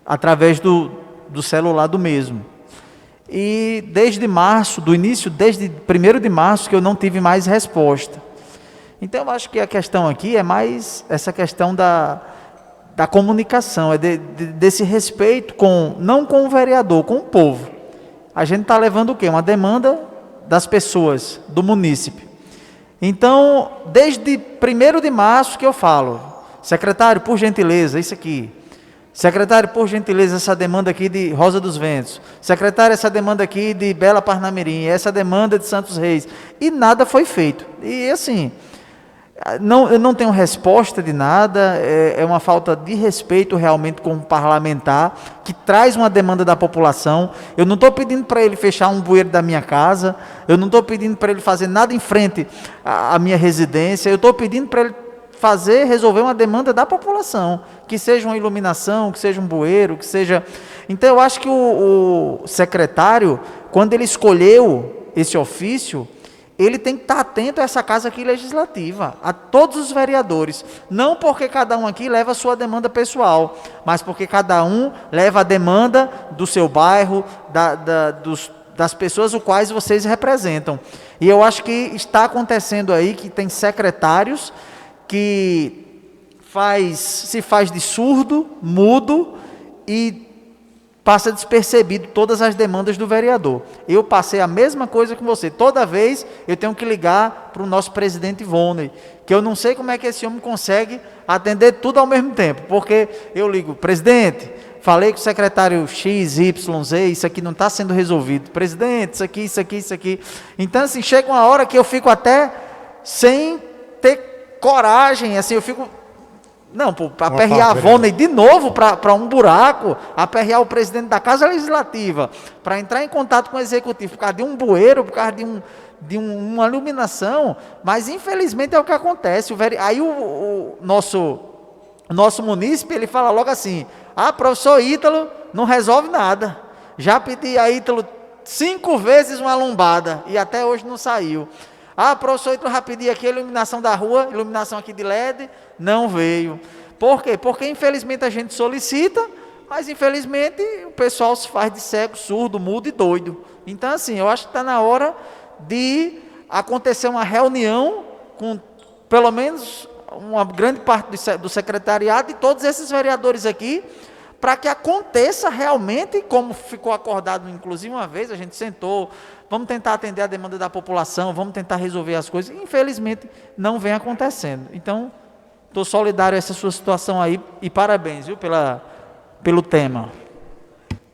através do celular do mesmo. E desde março, desde 1º de março, que eu não tive mais resposta. Então, eu acho que a questão aqui é mais essa questão da comunicação, desse respeito, não com o vereador, com o povo. A gente está levando o quê? Uma demanda das pessoas, do munícipe. Então, desde 1º de março que eu falo, secretário, por gentileza, isso aqui. Secretário, por gentileza, essa demanda aqui de Rosa dos Ventos. Secretário, essa demanda aqui de Bela Parnamirim, essa demanda de Santos Reis. E nada foi feito. E assim, eu não tenho resposta de nada, é uma falta de respeito realmente com o parlamentar, que traz uma demanda da população. Eu não estou pedindo para ele fechar um bueiro da minha casa, eu não estou pedindo para ele fazer nada em frente à minha residência, eu estou pedindo para ele resolver uma demanda da população, que seja uma iluminação, que seja um bueiro, que seja... Então eu acho que o secretário, quando ele escolheu esse ofício, ele tem que estar atento a essa casa aqui legislativa, a todos os vereadores, não porque cada um aqui leva a sua demanda pessoal, mas porque cada um leva a demanda do seu bairro, das pessoas os quais vocês representam. E eu acho que está acontecendo aí que tem secretários que se faz de surdo, mudo e passa despercebido todas as demandas do vereador. Eu passei a mesma coisa com você. Toda vez eu tenho que ligar para o nosso presidente Ivone, que eu não sei como é que esse homem consegue atender tudo ao mesmo tempo, porque eu ligo, presidente, falei com o secretário X, Y, Z, isso aqui não está sendo resolvido. Presidente, isso aqui, isso aqui, isso aqui. Então, assim, chega uma hora que eu fico até sem ter coragem, assim, eu fico... Não, aperrear a Ivone de novo para um buraco, aperrear o presidente da Casa Legislativa, para entrar em contato com o Executivo, por causa de um bueiro, por causa de uma iluminação, mas infelizmente é o que acontece. Aí o nosso munícipe, ele fala logo assim, professor Ítalo não resolve nada, já pedi a Ítalo 5 vezes uma lombada, e até hoje não saiu. Professor Ítalo, já pedi aqui a iluminação da rua, iluminação aqui de LED, não veio. Por quê? Porque infelizmente a gente solicita, mas infelizmente o pessoal se faz de cego, surdo, mudo e doido. Então assim, eu acho que está na hora de acontecer uma reunião com pelo menos uma grande parte do secretariado e todos esses vereadores aqui, para que aconteça realmente, como ficou acordado inclusive uma vez, a gente sentou, vamos tentar atender a demanda da população, vamos tentar resolver as coisas, infelizmente não vem acontecendo. Então, estou solidário a essa sua situação aí e parabéns, viu, pelo tema.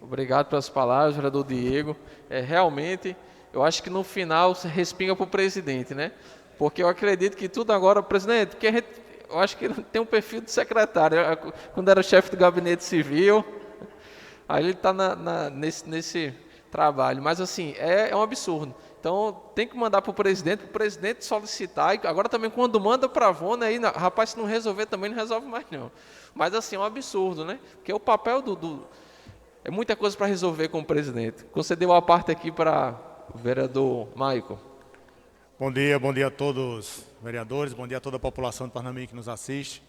Obrigado pelas palavras, vereador Diego. Realmente, eu acho que no final se respinga para o presidente, né? Porque eu acredito que tudo agora, presidente, porque eu acho que ele tem um perfil de secretário. Quando era chefe do gabinete civil, aí ele está nesse trabalho. Mas assim, é um absurdo. Então tem que mandar para o presidente solicitar. E agora também quando manda para a Ivone, aí, rapaz, se não resolver também não resolve mais não. Mas assim, é um absurdo, né? Porque o papel é muita coisa para resolver com o presidente. Concedeu a parte aqui para o vereador Maico. Bom dia a todos os vereadores, bom dia a toda a população de Parnamirim que nos assiste.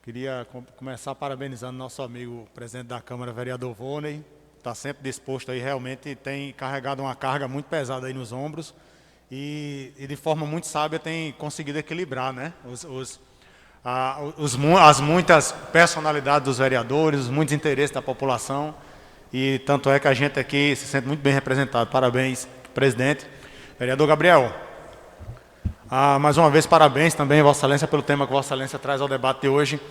Queria começar parabenizando nosso amigo presidente da Câmara, vereador Voney. Está sempre disposto aí, realmente tem carregado uma carga muito pesada aí nos ombros e de forma muito sábia tem conseguido equilibrar, né, as muitas personalidades dos vereadores, os muitos interesses da população, e tanto é que a gente aqui se sente muito bem representado. Parabéns, presidente. Vereador Gabriel, mais uma vez parabéns também, Vossa Excelência, pelo tema que Vossa Excelência traz ao debate de hoje.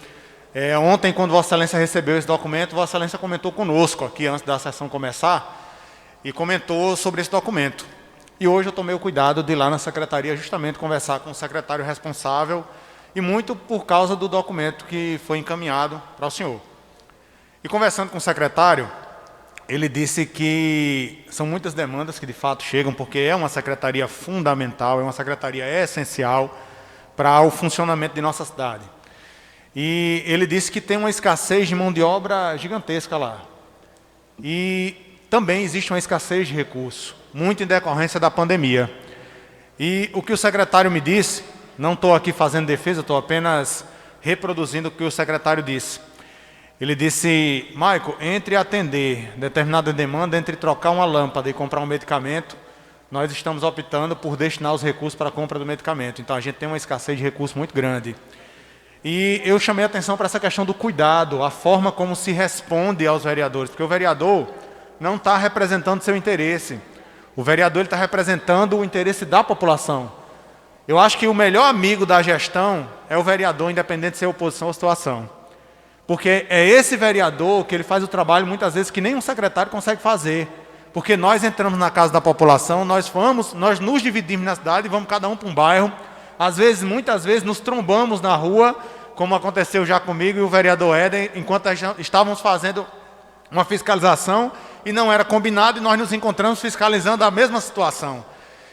Ontem, quando Vossa Excelência recebeu esse documento, Vossa Excelência comentou conosco aqui, antes da sessão começar, e comentou sobre esse documento. E hoje eu tomei o cuidado de ir lá na secretaria justamente conversar com o secretário responsável, e muito por causa do documento que foi encaminhado para o senhor. E conversando com o secretário, ele disse que são muitas demandas que de fato chegam, porque é uma secretaria fundamental, é uma secretaria essencial para o funcionamento de nossa cidade. E ele disse que tem uma escassez de mão de obra gigantesca lá. E também existe uma escassez de recursos, muito em decorrência da pandemia. E o que o secretário me disse, não estou aqui fazendo defesa, estou apenas reproduzindo o que o secretário disse. Ele disse: Maico, entre atender determinada demanda, entre trocar uma lâmpada e comprar um medicamento, nós estamos optando por destinar os recursos para a compra do medicamento. Então a gente tem uma escassez de recursos muito grande. E eu chamei a atenção para essa questão do cuidado, a forma como se responde aos vereadores, porque o vereador não está representando seu interesse. O vereador está representando o interesse da população. Eu acho que o melhor amigo da gestão é o vereador, independente de ser oposição ou situação. Porque é esse vereador que ele faz o trabalho, muitas vezes, que nenhum secretário consegue fazer. Porque nós entramos na casa da população, nós nos dividimos na cidade, vamos cada um para um bairro. Às vezes, muitas vezes, nos trombamos na rua, como aconteceu já comigo e o vereador Éden, enquanto estávamos fazendo uma fiscalização e não era combinado, e nós nos encontramos fiscalizando a mesma situação.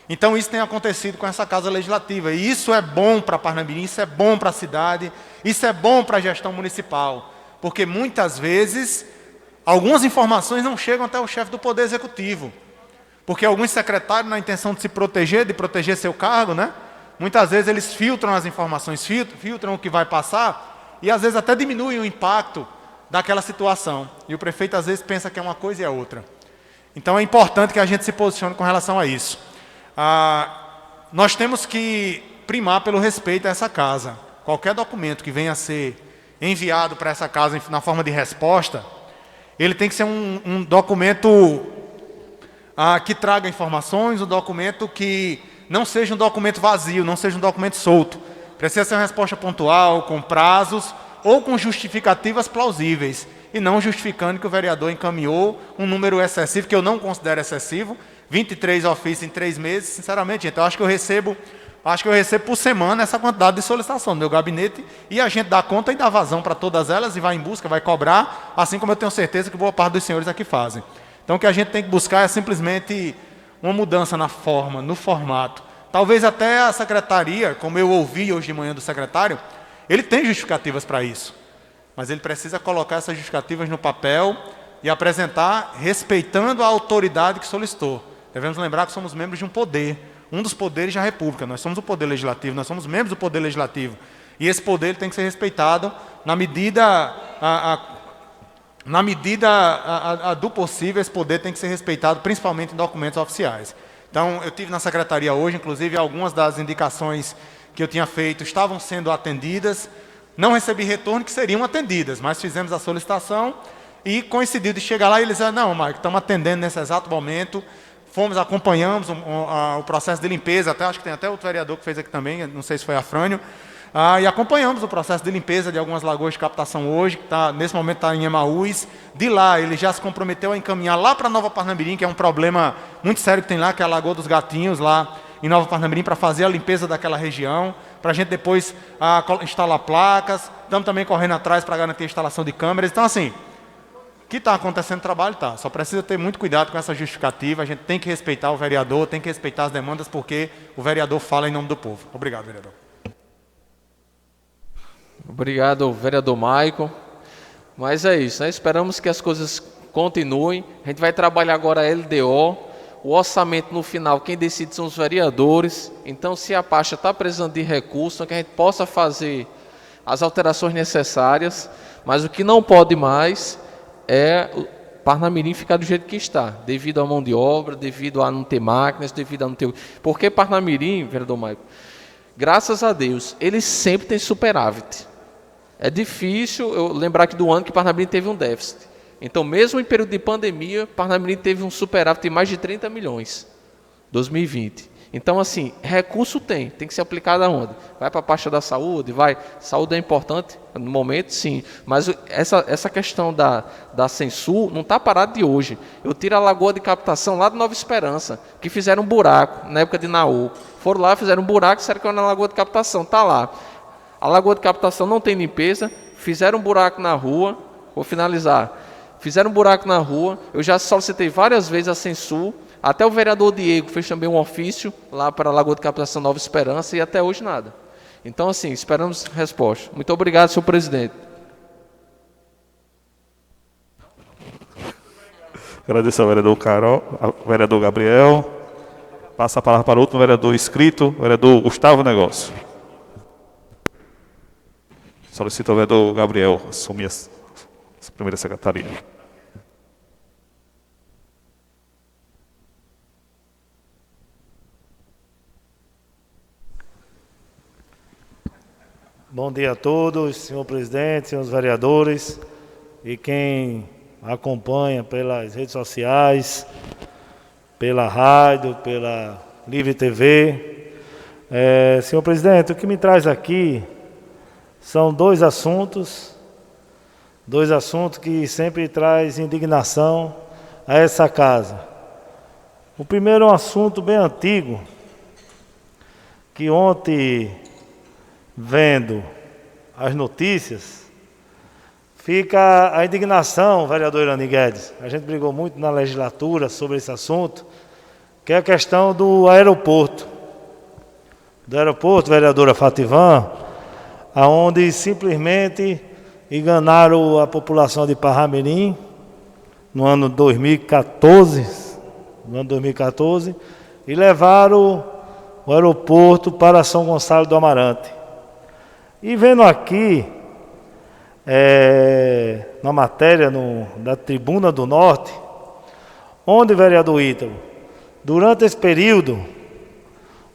Então isso tem acontecido com essa Casa Legislativa, e isso é bom para Parnamirim, isso é bom para a cidade, isso é bom para a gestão municipal, porque muitas vezes algumas informações não chegam até o chefe do Poder Executivo, porque alguns secretários, na intenção de se proteger, de proteger seu cargo, né? Muitas vezes eles filtram as informações, filtram o que vai passar, e às vezes até diminuem o impacto daquela situação. E o prefeito às vezes pensa que é uma coisa e é outra. Então é importante que a gente se posicione com relação a isso. Nós temos que primar pelo respeito a essa casa. Qualquer documento que venha a ser enviado para essa casa na forma de resposta, ele tem que ser um documento que traga informações, um documento que não seja um documento vazio, não seja um documento solto. Precisa ser uma resposta pontual, com prazos ou com justificativas plausíveis, e não justificando que o vereador encaminhou um número excessivo, que eu não considero excessivo, 23 ofícios em 3 meses, sinceramente, gente, eu acho que eu recebo por semana essa quantidade de solicitação no meu gabinete, e a gente dá conta e dá vazão para todas elas, e vai em busca, vai cobrar, assim como eu tenho certeza que boa parte dos senhores aqui fazem. Então o que a gente tem que buscar é simplesmente uma mudança na forma, no formato. Talvez até a secretaria, como eu ouvi hoje de manhã do secretário, ele tem justificativas para isso, mas ele precisa colocar essas justificativas no papel e apresentar respeitando a autoridade que solicitou. Devemos lembrar que somos membros de um poder, um dos poderes da República. Nós somos o Poder Legislativo, nós somos membros do Poder Legislativo. E esse poder tem que ser respeitado na medida do possível. Esse poder tem que ser respeitado, principalmente em documentos oficiais. Então, eu tive na secretaria hoje, inclusive, algumas das indicações que eu tinha feito estavam sendo atendidas. Não recebi retorno que seriam atendidas, mas fizemos a solicitação e coincidiu de chegar lá e eles disseram: não, Maico, estamos atendendo nesse exato momento. Acompanhamos o processo de limpeza, acho que tem até outro vereador que fez aqui também, não sei se foi Afrânio, e acompanhamos o processo de limpeza de algumas lagoas de captação hoje, que nesse momento está em Emaús. De lá, ele já se comprometeu a encaminhar lá para Nova Parnamirim, que é um problema muito sério que tem lá, que é a Lagoa dos Gatinhos, lá em Nova Parnamirim, para fazer a limpeza daquela região, para a gente depois instalar placas. Estamos também correndo atrás para garantir a instalação de câmeras. Então, assim, que está acontecendo trabalho, está. Só precisa ter muito cuidado com essa justificativa. A gente tem que respeitar o vereador, tem que respeitar as demandas, porque o vereador fala em nome do povo. Obrigado, vereador. Obrigado, vereador Maico. Mas é isso, né? Esperamos que as coisas continuem. A gente vai trabalhar agora a LDO. O orçamento no final, quem decide são os vereadores. Então, se a pasta está precisando de recursos, que a gente possa fazer as alterações necessárias. Mas o que não pode mais é Parnamirim ficar do jeito que está, devido à mão de obra, devido a não ter máquinas, devido a não ter... Porque Parnamirim, vereador Maico, graças a Deus, ele sempre tem superávit. É difícil eu lembrar aqui do ano que Parnamirim teve um déficit. Então, mesmo em período de pandemia, Parnamirim teve um superávit de mais de 30 milhões. 2020. Então, assim, recurso tem que ser aplicado aonde? Vai para a pasta da saúde, saúde é importante no momento, sim, mas essa questão da Censul não está parada de hoje. Eu tiro a lagoa de captação lá de Nova Esperança, que fizeram um buraco na época de Naú. Foram lá, fizeram um buraco, cercando na lagoa de captação, está lá. A lagoa de captação não tem limpeza, fizeram um buraco na rua, vou finalizar, fizeram um buraco na rua, eu já solicitei várias vezes a Censul. Até o vereador Diego fez também um ofício lá para a Lagoa de Captação Nova Esperança e até hoje nada. Então, assim, esperamos resposta. Muito obrigado, senhor presidente. Agradeço ao vereador Carol, ao vereador Gabriel. Passa a palavra para o último vereador inscrito, o vereador Gustavo Negócio. Solicito ao vereador Gabriel assumir essa primeira secretaria. Bom dia a todos, senhor presidente, senhores vereadores e quem acompanha pelas redes sociais, pela rádio, pela Livre TV. Senhor presidente, o que me traz aqui são dois assuntos que sempre traz indignação a essa casa. O primeiro é um assunto bem antigo, que ontem, vendo as notícias, fica a indignação, vereador Irani Guedes. A gente brigou muito na legislatura sobre esse assunto, que é a questão do aeroporto. Do aeroporto, vereadora Fativan, aonde simplesmente enganaram a população de Parramirim no ano 2014, e levaram o aeroporto para São Gonçalo do Amarante. E vendo aqui, na matéria da Tribuna do Norte, onde, vereador Ítalo, durante esse período,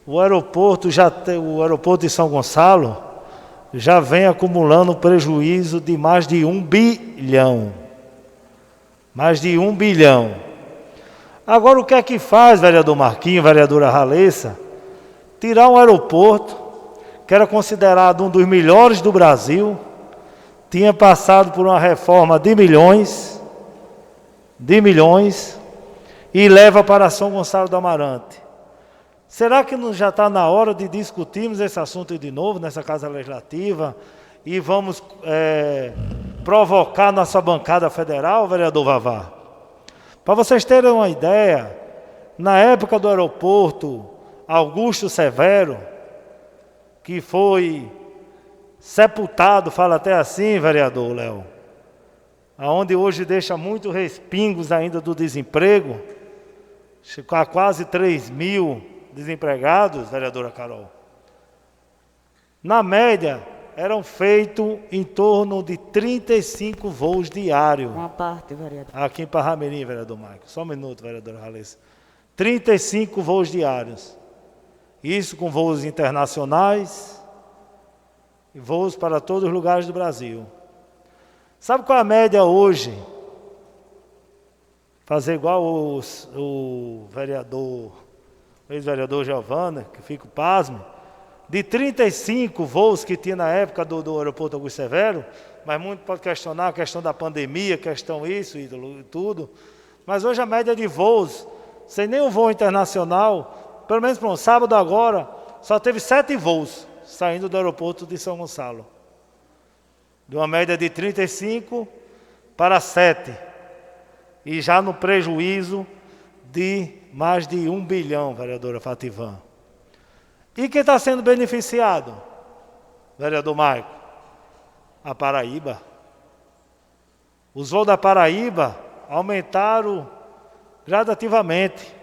o aeroporto de São Gonçalo já vem acumulando prejuízo de mais de 1 bilhão. Mais de 1 bilhão. Agora, o que é que faz, vereador Marquinhos, vereadora Ralessa? Tirar um aeroporto que era considerado um dos melhores do Brasil, tinha passado por uma reforma de milhões, e leva para São Gonçalo do Amarante. Será que não já está na hora de discutirmos esse assunto de novo nessa Casa Legislativa e vamos provocar nossa bancada federal, vereador Vavá? Para vocês terem uma ideia, na época do aeroporto Augusto Severo, que foi sepultado, fala até assim, vereador Léo, aonde hoje deixa muitos respingos ainda do desemprego, há quase 3 mil desempregados, vereadora Carol. Na média, eram feitos em torno de 35 voos diários. Uma parte, vereador. Aqui em Parramirim, vereador Marcos. Só um minuto, vereadora Ralessa. 35 voos diários. Isso com voos internacionais e voos para todos os lugares do Brasil. Sabe qual é a média hoje? Fazer igual o vereador, o ex-vereador Giovana, que fico pasmo, de 35 voos que tinha na época do aeroporto Augusto Severo, mas muito pode questionar a questão da pandemia, questão isso e tudo, mas hoje a média de voos, sem nenhum voo internacional, pelo menos para um sábado agora, só teve 7 voos saindo do aeroporto de São Gonçalo. De uma média de 35 para 7. E já no prejuízo de mais de 1 bilhão, vereadora Fativan. E quem está sendo beneficiado, vereador Marco? A Paraíba. Os voos da Paraíba aumentaram gradativamente.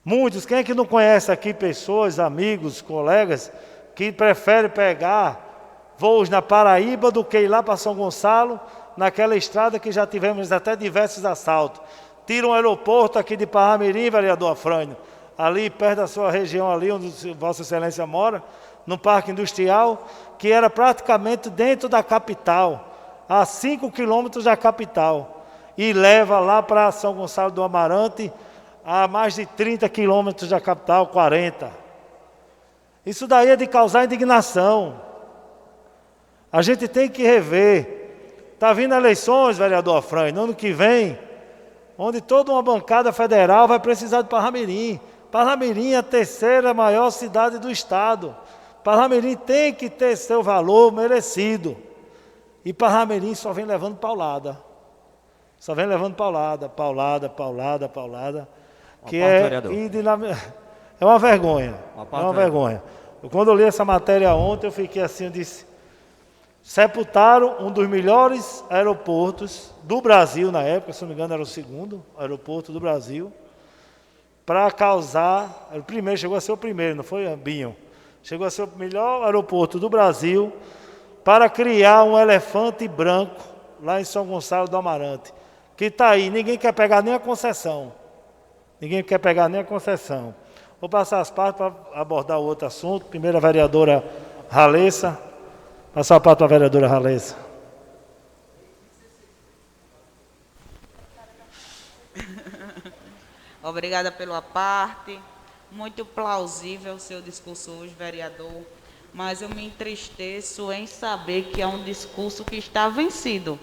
Muitos, quem é que não conhece aqui pessoas, amigos, colegas, que preferem pegar voos na Paraíba do que ir lá para São Gonçalo, naquela estrada que já tivemos até diversos assaltos. Tira um aeroporto aqui de Parramirim, vereador Afrânio, ali perto da sua região, ali onde Vossa Excelência mora, no Parque Industrial, que era praticamente dentro da capital, a 5 quilômetros da capital, e leva lá para São Gonçalo do Amarante a mais de 30 quilômetros da capital, 40. Isso daí é de causar indignação. A gente tem que rever. Está vindo eleições, vereador Afrânio, no ano que vem, onde toda uma bancada federal vai precisar de Parnamirim. Parnamirim é a terceira maior cidade do estado. Parnamirim tem que ter seu valor merecido. E Parnamirim só vem levando paulada. Só vem levando paulada. Que é uma vergonha. É uma vergonha. Quando eu li essa matéria ontem, eu fiquei assim, eu disse, sepultaram um dos melhores aeroportos do Brasil na época, se não me engano era o segundo aeroporto do Brasil, para causar, o primeiro, chegou a ser o primeiro, não foi, Binho? Chegou a ser o melhor aeroporto do Brasil para criar um elefante branco lá em São Gonçalo do Amarante, que está aí, ninguém quer pegar nem a concessão. Ninguém quer pegar nem a concessão. Vou passar as partes para abordar o outro assunto. Primeiro a vereadora Ralessa. Passar a parte para a vereadora Ralessa. Obrigada pela parte. Muito plausível o seu discurso hoje, vereador. Mas eu me entristeço em saber que é um discurso que está vencido.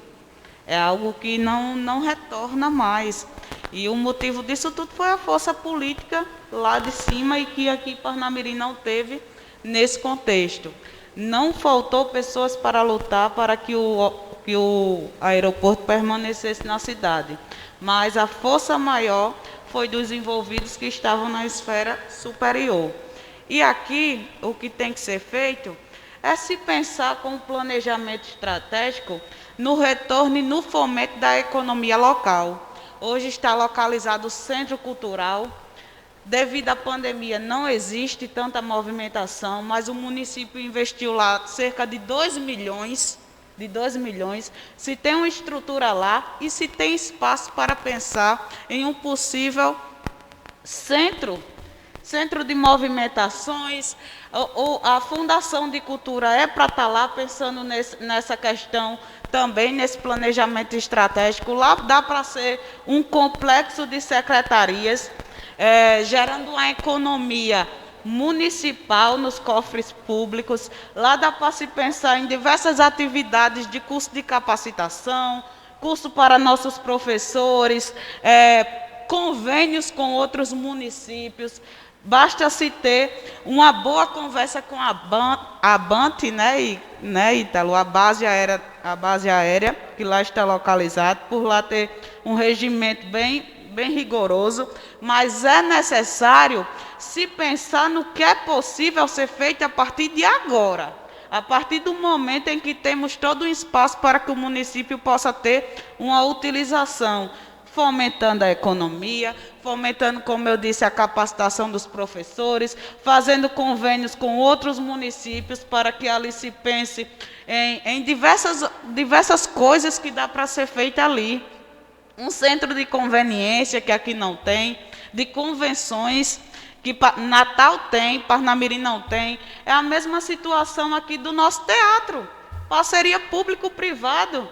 É algo que não retorna mais. E o motivo disso tudo foi a força política lá de cima e que aqui Parnamirim não teve nesse contexto. Não faltou pessoas para lutar para que o aeroporto permanecesse na cidade. Mas a força maior foi dos envolvidos que estavam na esfera superior. E aqui, o que tem que ser feito é se pensar com um planejamento estratégico no retorno e no fomento da economia local. Hoje está localizado o Centro Cultural. Devido à pandemia, não existe tanta movimentação, mas o município investiu lá cerca de 2 milhões, se tem uma estrutura lá e se tem espaço para pensar em um possível centro de movimentações. A Fundação de Cultura é para estar lá pensando nessa questão também, nesse planejamento estratégico. Lá dá para ser um complexo de secretarias, gerando uma economia municipal nos cofres públicos. Lá dá para se pensar em diversas atividades de curso de capacitação, curso para nossos professores, convênios com outros municípios. Basta-se ter uma boa conversa com a BANT, né, Ítalo? A base aérea, que lá está localizada, por lá ter um regimento bem rigoroso, mas é necessário se pensar no que é possível ser feito a partir de agora, a partir do momento em que temos todo um espaço para que o município possa ter uma utilização, fomentando a economia, fomentando, como eu disse, a capacitação dos professores, fazendo convênios com outros municípios para que ali se pense em diversas coisas que dá para ser feita ali. Um centro de conveniência, que aqui não tem, de convenções, que Natal tem, Parnamirim não tem. É a mesma situação aqui do nosso teatro, parceria público-privado.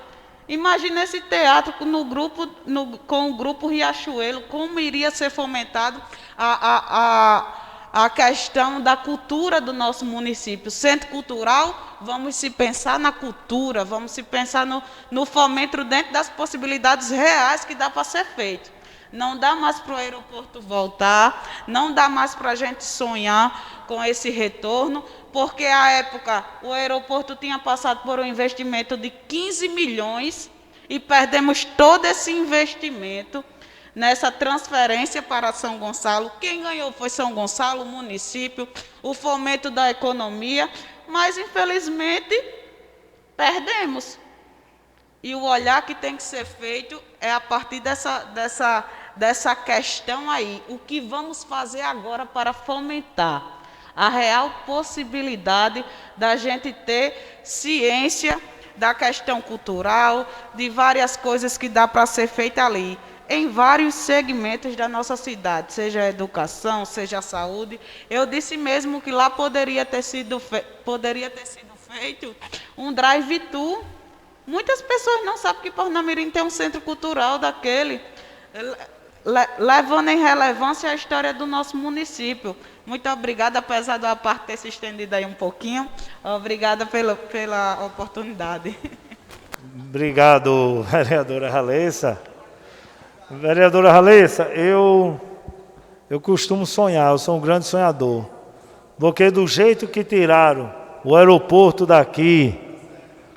Imagina esse teatro com o grupo Riachuelo, como iria ser fomentado a questão da cultura do nosso município. Centro cultural, vamos se pensar na cultura, vamos se pensar no fomento dentro das possibilidades reais que dá para ser feito. Não dá mais para o aeroporto voltar, não dá mais para a gente sonhar com esse retorno, porque à época o aeroporto tinha passado por um investimento de 15 milhões e perdemos todo esse investimento nessa transferência para São Gonçalo. Quem ganhou foi São Gonçalo, o município, o fomento da economia, mas infelizmente perdemos. E o olhar que tem que ser feito é a partir dessa questão aí. O que vamos fazer agora para fomentar a real possibilidade da gente ter ciência da questão cultural, de várias coisas que dá para ser feita ali, em vários segmentos da nossa cidade, seja a educação, seja a saúde. Eu disse mesmo que lá poderia ter sido feito um drive-thru. Muitas pessoas não sabem que Parnamirim tem um centro cultural daquele. levando em relevância a história do nosso município. Muito obrigada, apesar da parte ter se estendido aí um pouquinho. Obrigada pela oportunidade. Obrigado, vereadora Ralessa. Vereadora Ralessa, eu costumo sonhar, eu sou um grande sonhador. Porque do jeito que tiraram o aeroporto daqui,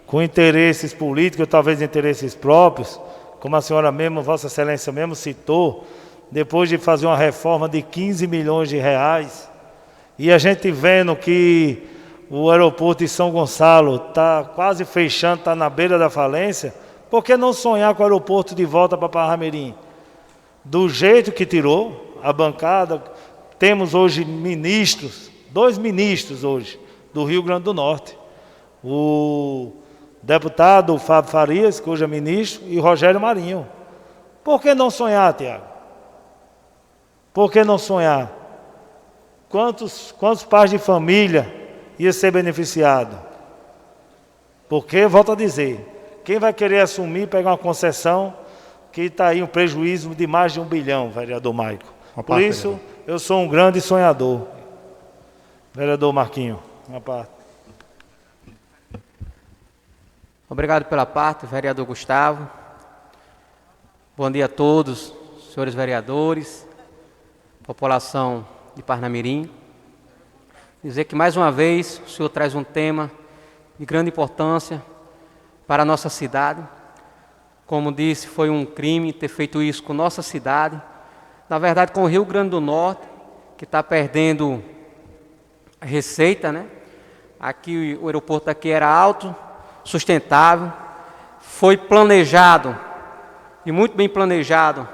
com interesses políticos, talvez interesses próprios, como a senhora mesmo, Vossa Excelência mesmo citou, depois de fazer uma reforma de 15 milhões de reais, e a gente vendo que o aeroporto de São Gonçalo está quase fechando, está na beira da falência, por que não sonhar com o aeroporto de volta para Parnamirim? Do jeito que tirou a bancada, temos hoje ministros, 2 ministros hoje, do Rio Grande do Norte. O deputado Fábio Farias, que hoje é ministro, e Rogério Marinho. Por que não sonhar, Tiago? Por que não sonhar? Quantos pais de família iam ser beneficiados? Porque, volto a dizer, quem vai querer assumir, pegar uma concessão, que está aí um prejuízo de mais de 1 bilhão, vereador Maico. Por isso, eu sou um grande sonhador. Vereador Marquinho, uma parte. Obrigado pela parte, vereador Gustavo. Bom dia a todos, senhores vereadores, população de Parnamirim. Dizer que mais uma vez o senhor traz um tema de grande importância para a nossa cidade. Como disse, foi um crime ter feito isso com nossa cidade. Na verdade, com o Rio Grande do Norte, que está perdendo receita, né? Aqui o aeroporto aqui era autossustentável, foi planejado e muito bem planejado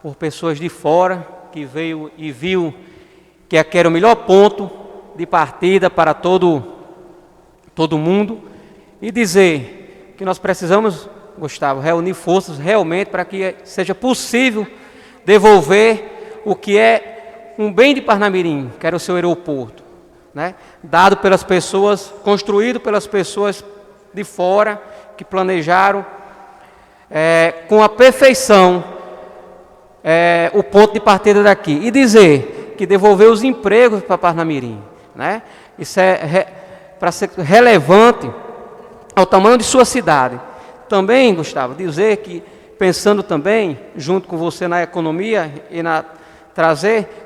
por pessoas de fora que veio e viu que aqui era o melhor ponto de partida para todo mundo, e dizer que nós precisamos, Gustavo, reunir forças realmente para que seja possível devolver o que é um bem de Parnamirim, que era o seu aeroporto, né? Dado pelas pessoas, construído pelas pessoas de fora, que planejaram com a perfeição o ponto de partida daqui. E dizer que devolver os empregos para Parnamirim, né? Isso para ser relevante ao tamanho de sua cidade. Também, Gustavo, dizer que, pensando também, junto com você na economia e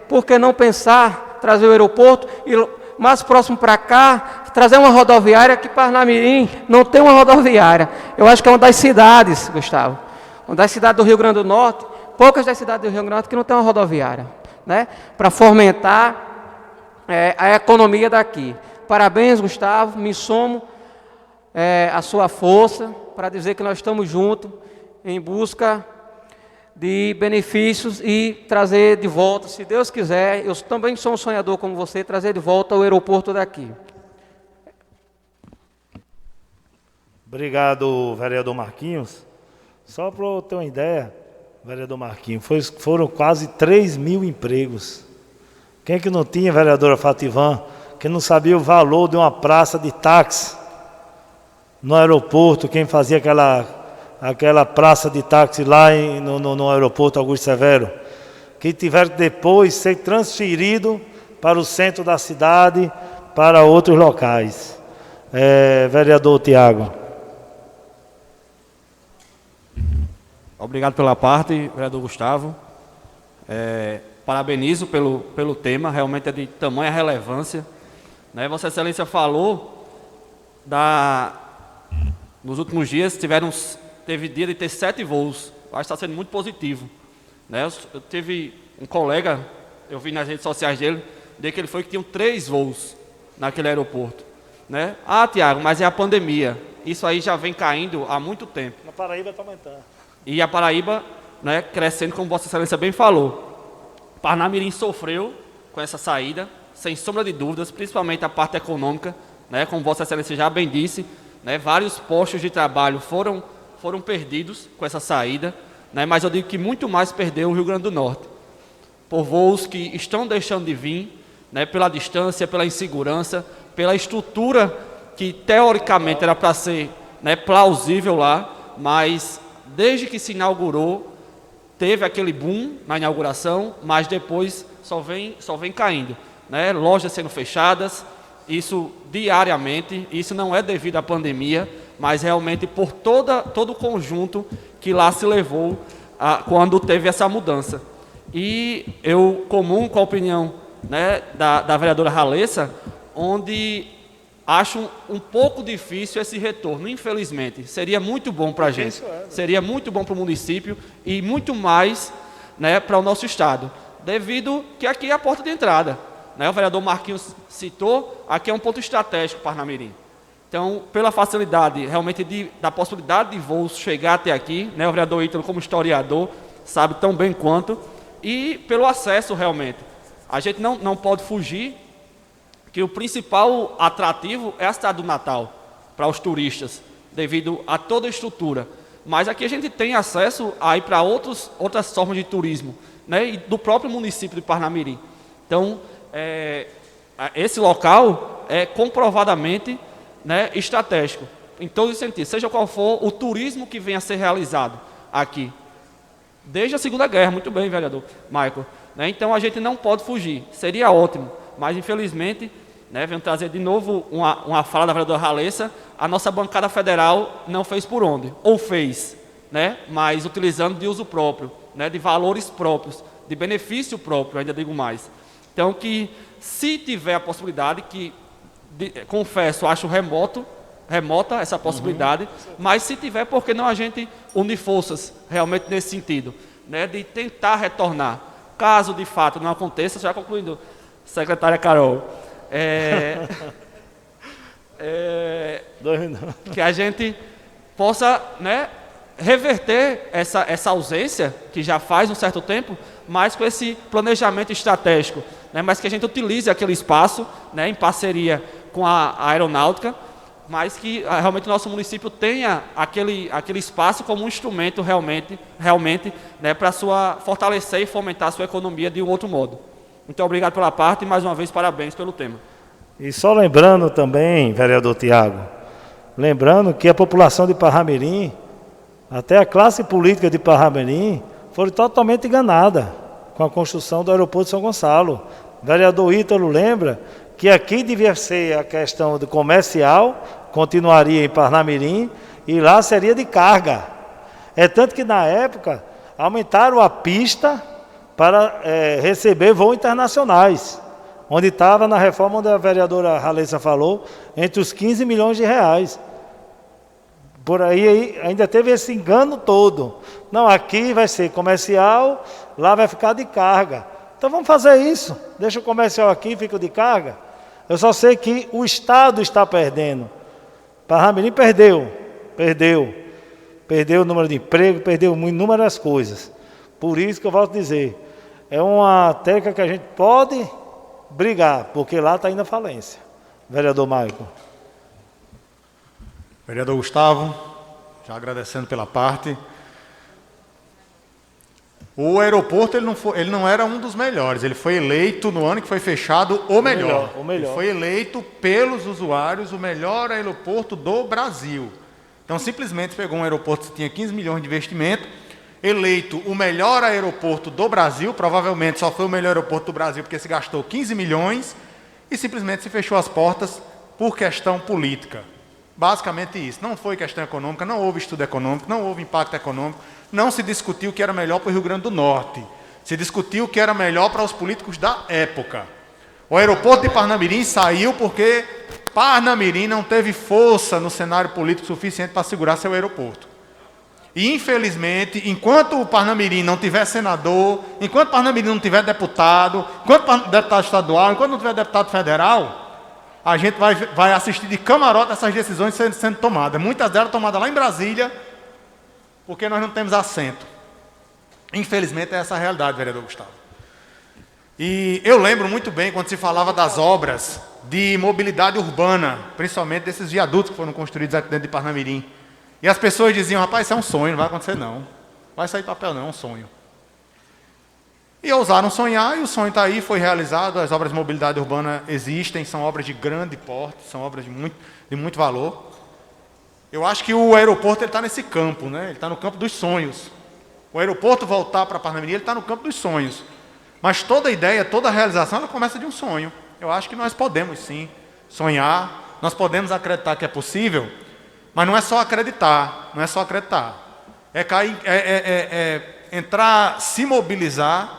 por que não trazer o aeroporto e mais próximo para cá, trazer uma rodoviária, que Parnamirim não tem uma rodoviária. Eu acho que é uma das cidades, Gustavo, uma das cidades do Rio Grande do Norte, poucas das cidades do Rio Grande do Norte que não tem uma rodoviária, né? Para fomentar a economia daqui. Parabéns, Gustavo, me somo à sua força para dizer que nós estamos juntos em busca de benefícios e trazer de volta, se Deus quiser, eu também sou um sonhador como você, trazer de volta o aeroporto daqui. Obrigado, vereador Marquinhos. Só para eu ter uma ideia, vereador Marquinhos, foram quase 3 mil empregos. Quem que não tinha, vereadora Fativan, que não sabia o valor de uma praça de táxi no aeroporto, quem fazia aquela praça de táxi lá no aeroporto Augusto Severo, que tiveram que depois ser transferido para o centro da cidade, para outros locais. Vereador Tiago. Obrigado pela parte, vereador Gustavo. Parabenizo pelo tema, realmente é de tamanha relevância, né? Vossa Excelência falou nos últimos dias teve dia de ter 7 voos. Eu acho que está sendo muito positivo, né? Eu teve um colega, eu vi nas redes sociais dele, que ele foi que tinham 3 voos naquele aeroporto, né? Tiago, mas é a pandemia. Isso aí já vem caindo há muito tempo. Na Paraíba está aumentando. E a Paraíba, né, crescendo, como Vossa Excelência bem falou. Parnamirim sofreu com essa saída, sem sombra de dúvidas, principalmente a parte econômica, né? Como Vossa Excelência já bem disse, né, vários postos de trabalho foram perdidos com essa saída, né, mas eu digo que muito mais perdeu o Rio Grande do Norte, por voos que estão deixando de vir, né, pela distância, pela insegurança, pela estrutura que teoricamente era para ser, né, plausível lá, mas desde que se inaugurou, teve aquele boom na inauguração, mas depois só vem caindo, né? Lojas sendo fechadas, isso diariamente, isso não é devido à pandemia, mas realmente por todo o conjunto que lá se levou quando teve essa mudança. E eu comungo com a opinião, né, da vereadora Halessa, onde acho um pouco difícil esse retorno, infelizmente. Seria muito bom para a gente, seria muito bom para o município e muito mais, né, para o nosso estado, devido que aqui é a porta de entrada, né? O vereador Marquinhos citou, aqui é um ponto estratégico para Parnamirim. Então, pela facilidade realmente da possibilidade de voos chegar até aqui, né, o vereador Ítalo, como historiador, sabe tão bem quanto, e pelo acesso realmente. A gente não pode fugir que o principal atrativo é a cidade do Natal para os turistas, devido a toda a estrutura. Mas aqui a gente tem acesso aí para outras formas de turismo, né, e do próprio município de Parnamirim. Então, esse local é comprovadamente, né, estratégico, em todos os sentidos, seja qual for o turismo que venha a ser realizado aqui. Desde a Segunda Guerra, muito bem, vereador Michael. Né? Então a gente não pode fugir, seria ótimo, mas infelizmente, né, venho trazer de novo uma fala da vereadora Halessa, a nossa bancada federal não fez por onde, ou fez, né, mas utilizando de uso próprio, né, de valores próprios, de benefício próprio, ainda digo mais. Então que se tiver a possibilidade, confesso, acho remota essa possibilidade, mas se tiver, por que não a gente unir forças realmente nesse sentido, né, de tentar retornar. Caso de fato não aconteça, já concluindo, secretária Carol, que a gente possa, né, reverter essa ausência, que já faz um certo tempo, mas com esse planejamento estratégico, né, mas que a gente utilize aquele espaço, né, em parceria com a aeronáutica, mas que realmente o nosso município tenha aquele espaço como um instrumento realmente, né, para fortalecer e fomentar a sua economia de um outro modo. Muito obrigado pela parte e mais uma vez parabéns pelo tema. E só lembrando também, vereador Tiago, lembrando que a população de Parnamirim, até a classe política de Parnamirim, foi totalmente enganada com a construção do aeroporto de São Gonçalo. O vereador Ítalo lembra que aqui devia ser a questão do comercial, continuaria em Parnamirim, e lá seria de carga. É tanto que na época aumentaram a pista para receber voos internacionais, onde estava na reforma onde a vereadora Halessa falou, entre os 15 milhões de reais. Por aí ainda teve esse engano todo. Não, aqui vai ser comercial, lá vai ficar de carga. Então vamos fazer isso. Deixa o comercial aqui, fica de carga. Eu só sei que o Estado está perdendo. Parnamirim perdeu o número de emprego, perdeu inúmeras coisas. Por isso que eu volto a dizer, é uma técnica que a gente pode brigar, porque lá está indo a falência. Vereador Michael. Vereador Gustavo, já agradecendo pela parte. O aeroporto ele não era um dos melhores, ele foi eleito no ano que foi fechado o melhor. Ele foi eleito pelos usuários o melhor aeroporto do Brasil. Então simplesmente pegou um aeroporto que tinha 15 milhões de investimento, eleito o melhor aeroporto do Brasil, provavelmente só foi o melhor aeroporto do Brasil porque se gastou 15 milhões e simplesmente se fechou as portas por questão política. Basicamente isso, não foi questão econômica, não houve estudo econômico, não houve impacto econômico, não se discutiu o que era melhor para o Rio Grande do Norte, se discutiu o que era melhor para os políticos da época. O aeroporto de Parnamirim saiu porque Parnamirim não teve força no cenário político suficiente para segurar seu aeroporto. E infelizmente, enquanto o Parnamirim não tiver senador, enquanto Parnamirim não tiver deputado, enquanto deputado estadual, enquanto não tiver deputado federal, a gente vai assistir de camarote essas decisões sendo tomadas. Muitas delas tomadas lá em Brasília, porque nós não temos assento. Infelizmente é essa a realidade, vereador Gustavo. E eu lembro muito bem quando se falava das obras de mobilidade urbana, principalmente desses viadutos que foram construídos aqui dentro de Parnamirim. E as pessoas diziam, rapaz, isso é um sonho, não vai acontecer não. Vai sair papel não, é um sonho. E ousaram sonhar, e o sonho está aí, foi realizado, as obras de mobilidade urbana existem, são obras de grande porte, são obras de muito valor. Eu acho que o aeroporto está nesse campo, né? Ele está no campo dos sonhos. O aeroporto voltar para Parnamirim, ele está no campo dos sonhos. Mas toda ideia, toda realização, ela começa de um sonho. Eu acho que nós podemos sim sonhar, nós podemos acreditar que é possível, mas não é só acreditar, não é só acreditar. É entrar, se mobilizar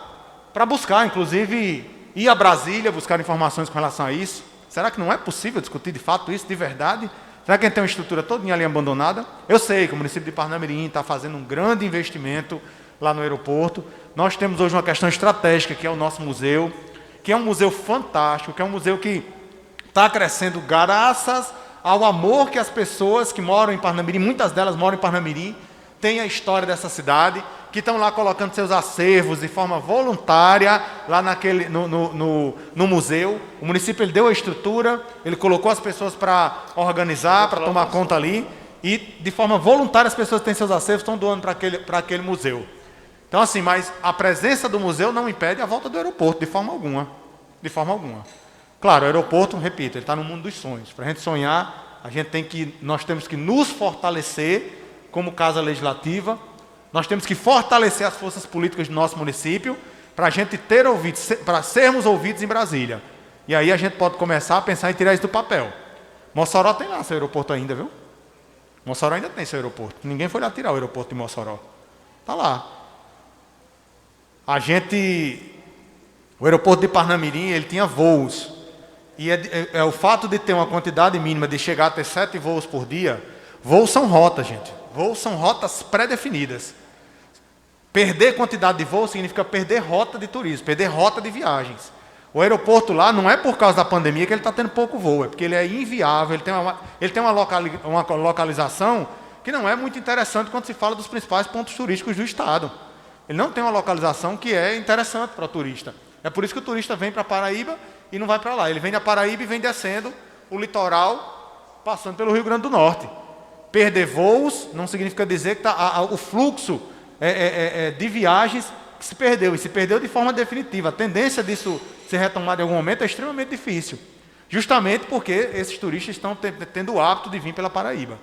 para buscar, inclusive, ir a Brasília, buscar informações com relação a isso. Será que não é possível discutir de fato isso, de verdade? Será que a gente tem uma estrutura toda ali abandonada? Eu sei que o município de Parnamirim está fazendo um grande investimento lá no aeroporto. Nós temos hoje uma questão estratégica, que é o nosso museu, que é um museu fantástico, que é um museu que está crescendo graças ao amor que as pessoas que moram em Parnamirim, muitas delas moram em Parnamirim, têm a história dessa cidade, que estão lá colocando seus acervos de forma voluntária lá no museu. O município ele deu a estrutura, ele colocou as pessoas para organizar, para tomar conta ali, e de forma voluntária as pessoas que têm seus acervos estão doando para aquele museu. Então assim, mas a presença do museu não impede a volta do aeroporto, de forma alguma. De forma alguma. Claro, o aeroporto, repito, ele está no mundo dos sonhos. Para a gente sonhar, nós temos que nos fortalecer como Casa Legislativa. Nós temos que fortalecer as forças políticas do nosso município para a gente ter ouvidos, para sermos ouvidos em Brasília. E aí a gente pode começar a pensar em tirar isso do papel. Mossoró tem lá seu aeroporto ainda, viu? Mossoró ainda tem seu aeroporto. Ninguém foi lá tirar o aeroporto de Mossoró. Está lá. O aeroporto de Parnamirim, ele tinha voos. E o fato de ter uma quantidade mínima de chegar a ter 7 voos por dia, voos são rotas, gente. Voos são rotas pré-definidas. Perder quantidade de voos significa perder rota de turismo, perder rota de viagens. O aeroporto lá não é por causa da pandemia que ele está tendo pouco voo, é porque ele é inviável, ele tem uma localização que não é muito interessante quando se fala dos principais pontos turísticos do estado. Ele não tem uma localização que é interessante para o turista. É por isso que o turista vem para Paraíba e não vai para lá. Ele vem da Paraíba e vem descendo o litoral, passando pelo Rio Grande do Norte. Perder voos não significa dizer que o fluxo de viagens que se perdeu, e se perdeu de forma definitiva. A tendência disso ser retomado em algum momento é extremamente difícil, justamente porque esses turistas estão tendo o hábito de vir pela Paraíba.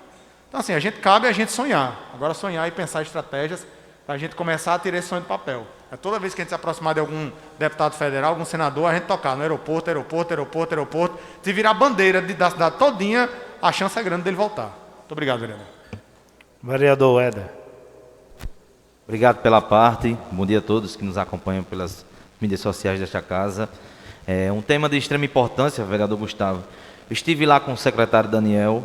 Então, assim, cabe a gente sonhar. Agora, sonhar e pensar estratégias para a gente começar a tirar esse sonho do papel. Toda vez que a gente se aproximar de algum deputado federal, algum senador, a gente tocar no aeroporto, se virar bandeira da cidade todinha, a chance é grande dele voltar. Muito obrigado, vereador. Vereador Éder. Obrigado pela parte. Bom dia a todos que nos acompanham pelas mídias sociais desta casa. É um tema de extrema importância, vereador Gustavo. Eu estive lá com o secretário Daniel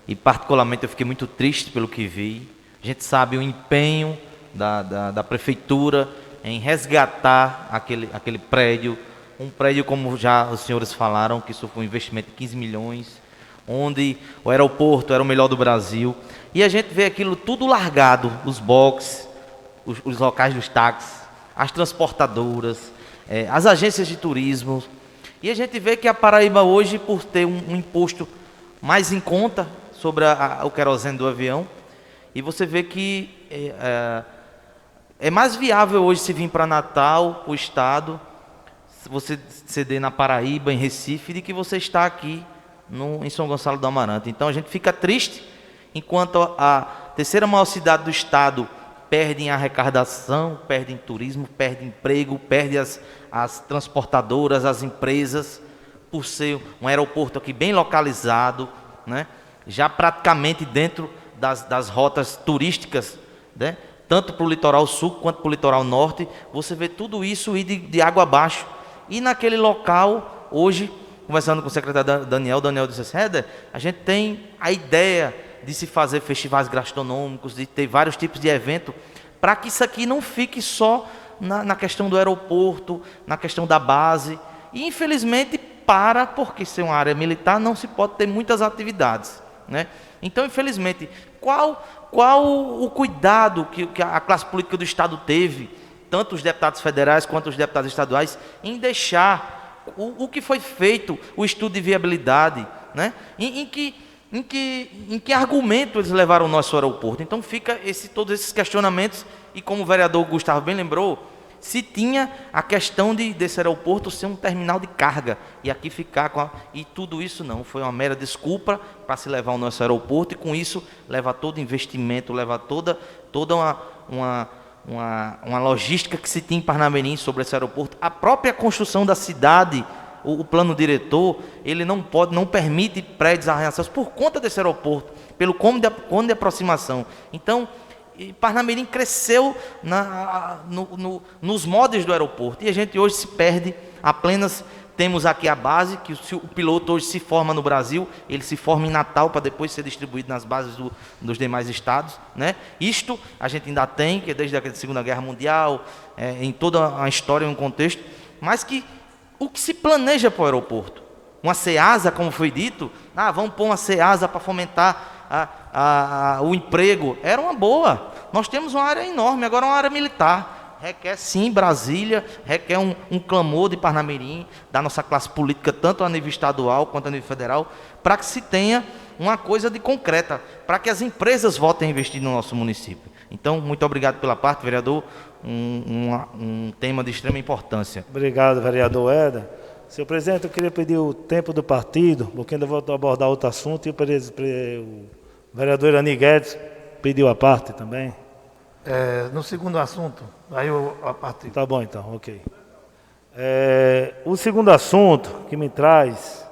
e, particularmente, eu fiquei muito triste pelo que vi. A gente sabe o empenho da prefeitura em resgatar aquele prédio, um prédio, como já os senhores falaram, que isso foi um investimento de 15 milhões, onde o aeroporto era o melhor do Brasil, e a gente vê aquilo tudo largado, os boxes, os locais dos táxis, as transportadoras, as agências de turismo, e a gente vê que a Paraíba hoje, por ter um imposto mais em conta sobre o querosene do avião, e você vê que é mais viável hoje se vir para Natal, o estado, você ceder na Paraíba, em Recife, do que você está aqui em São Gonçalo do Amarante. Então a gente fica triste enquanto a terceira maior cidade do estado perde em arrecadação, perde em turismo, perde emprego, perde as transportadoras, as empresas, por ser um aeroporto aqui bem localizado, né? Já praticamente dentro das rotas turísticas, né? Tanto para o litoral sul quanto para o litoral norte, você vê tudo isso ir de água abaixo. E naquele local, hoje, conversando com o secretário Daniel disse assim, Éder, a gente tem a ideia de se fazer festivais gastronômicos, de ter vários tipos de evento, para que isso aqui não fique só na questão do aeroporto, na questão da base. E, infelizmente, porque ser uma área militar não se pode ter muitas atividades, né? Então, infelizmente, qual o cuidado que a classe política do Estado teve, tanto os deputados federais quanto os deputados estaduais, em deixar o que foi feito, o estudo de viabilidade, né? Em que argumento eles levaram o nosso aeroporto? Então fica todos esses questionamentos, e como o vereador Gustavo bem lembrou, se tinha a questão desse aeroporto ser um terminal de carga, e aqui ficar e tudo isso não, foi uma mera desculpa para se levar o nosso aeroporto, e com isso levar todo investimento, levar toda uma logística que se tem em Parnamirim sobre esse aeroporto. A própria construção da cidade, o plano diretor, ele não permite prédios arranha-céus por conta desse aeroporto, pelo cômodo de aproximação. Então, Parnamirim cresceu nos moldes do aeroporto, e a gente hoje se perde apenas. Temos aqui a base, que o piloto hoje se forma no Brasil, ele se forma em Natal para depois ser distribuído nas bases dos demais estados, né? Isto a gente ainda tem, que é desde a Segunda Guerra Mundial, em toda a história, um contexto, mas que o que se planeja para o aeroporto? Uma CEASA, como foi dito, vamos pôr uma CEASA para fomentar o emprego, era uma boa. Nós temos uma área enorme, agora uma área militar. Requer sim Brasília, requer um clamor de Parnamirim, da nossa classe política, tanto a nível estadual quanto a nível federal, para que se tenha uma coisa de concreta, para que as empresas voltem a investir no nosso município. Então, muito obrigado pela parte, vereador, um tema de extrema importância. Obrigado, vereador Éder. Senhor presidente, eu queria pedir o tempo do partido, porque ainda vou abordar outro assunto, e o vereador Irani Guedes pediu a parte também. No segundo assunto, aí a parte... Tá bom então, ok. O segundo assunto que me traz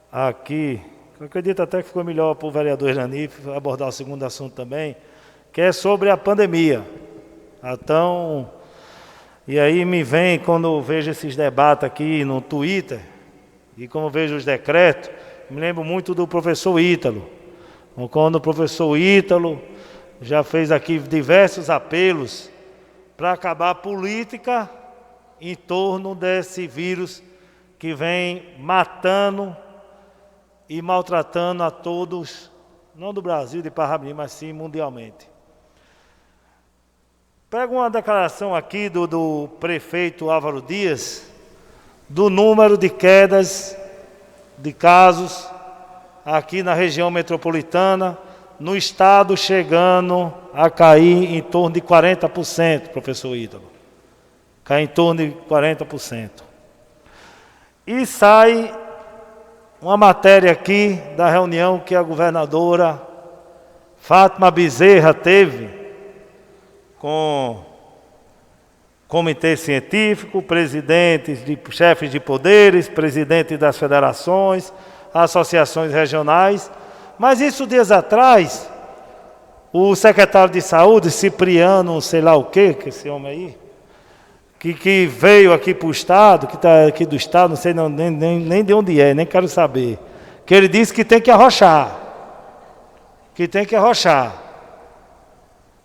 aqui, eu acredito até que ficou melhor para o vereador Irani abordar o segundo assunto também, que é sobre a pandemia. Então, e aí me vem, quando eu vejo esses debates aqui no Twitter, e como eu vejo os decretos, me lembro muito do professor Ítalo. Quando o professor Ítalo já fez aqui diversos apelos para acabar a política em torno desse vírus que vem matando e maltratando a todos, não do Brasil, de Parnamirim, mas sim mundialmente. Pego uma declaração aqui do prefeito Álvaro Dias, do número de quedas de casos aqui na região metropolitana, no estado chegando a cair em torno de 40%, professor Ítalo. Cai em torno de 40%. E sai uma matéria aqui da reunião que a governadora Fátima Bezerra teve com comitê científico, presidentes, chefes de poderes, presidentes das federações, associações regionais. Mas isso dias atrás, o secretário de saúde, Cipriano, sei lá o quê, que esse homem aí, que veio aqui para o estado, que está aqui do estado, não sei nem de onde é, nem quero saber, que ele disse que tem que arrochar.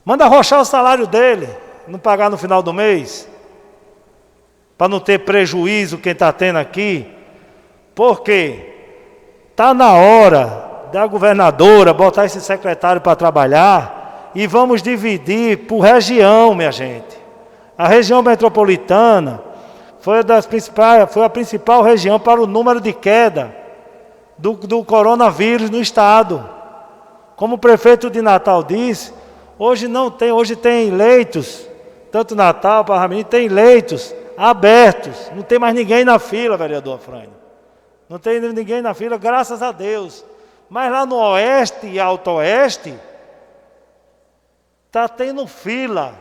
Manda arrochar o salário dele, não pagar no final do mês, para não ter prejuízo quem está tendo aqui, porque está na hora da governadora botar esse secretário para trabalhar e vamos dividir por região, minha gente. A região metropolitana foi a principal região para o número de queda do coronavírus no estado. Como o prefeito de Natal disse, hoje tem leitos, tanto Natal, Parnamirim, tem leitos abertos, não tem mais ninguém na fila, vereador Afrânio. Não tem ninguém na fila, graças a Deus. Mas lá no oeste e alto oeste, está tendo fila.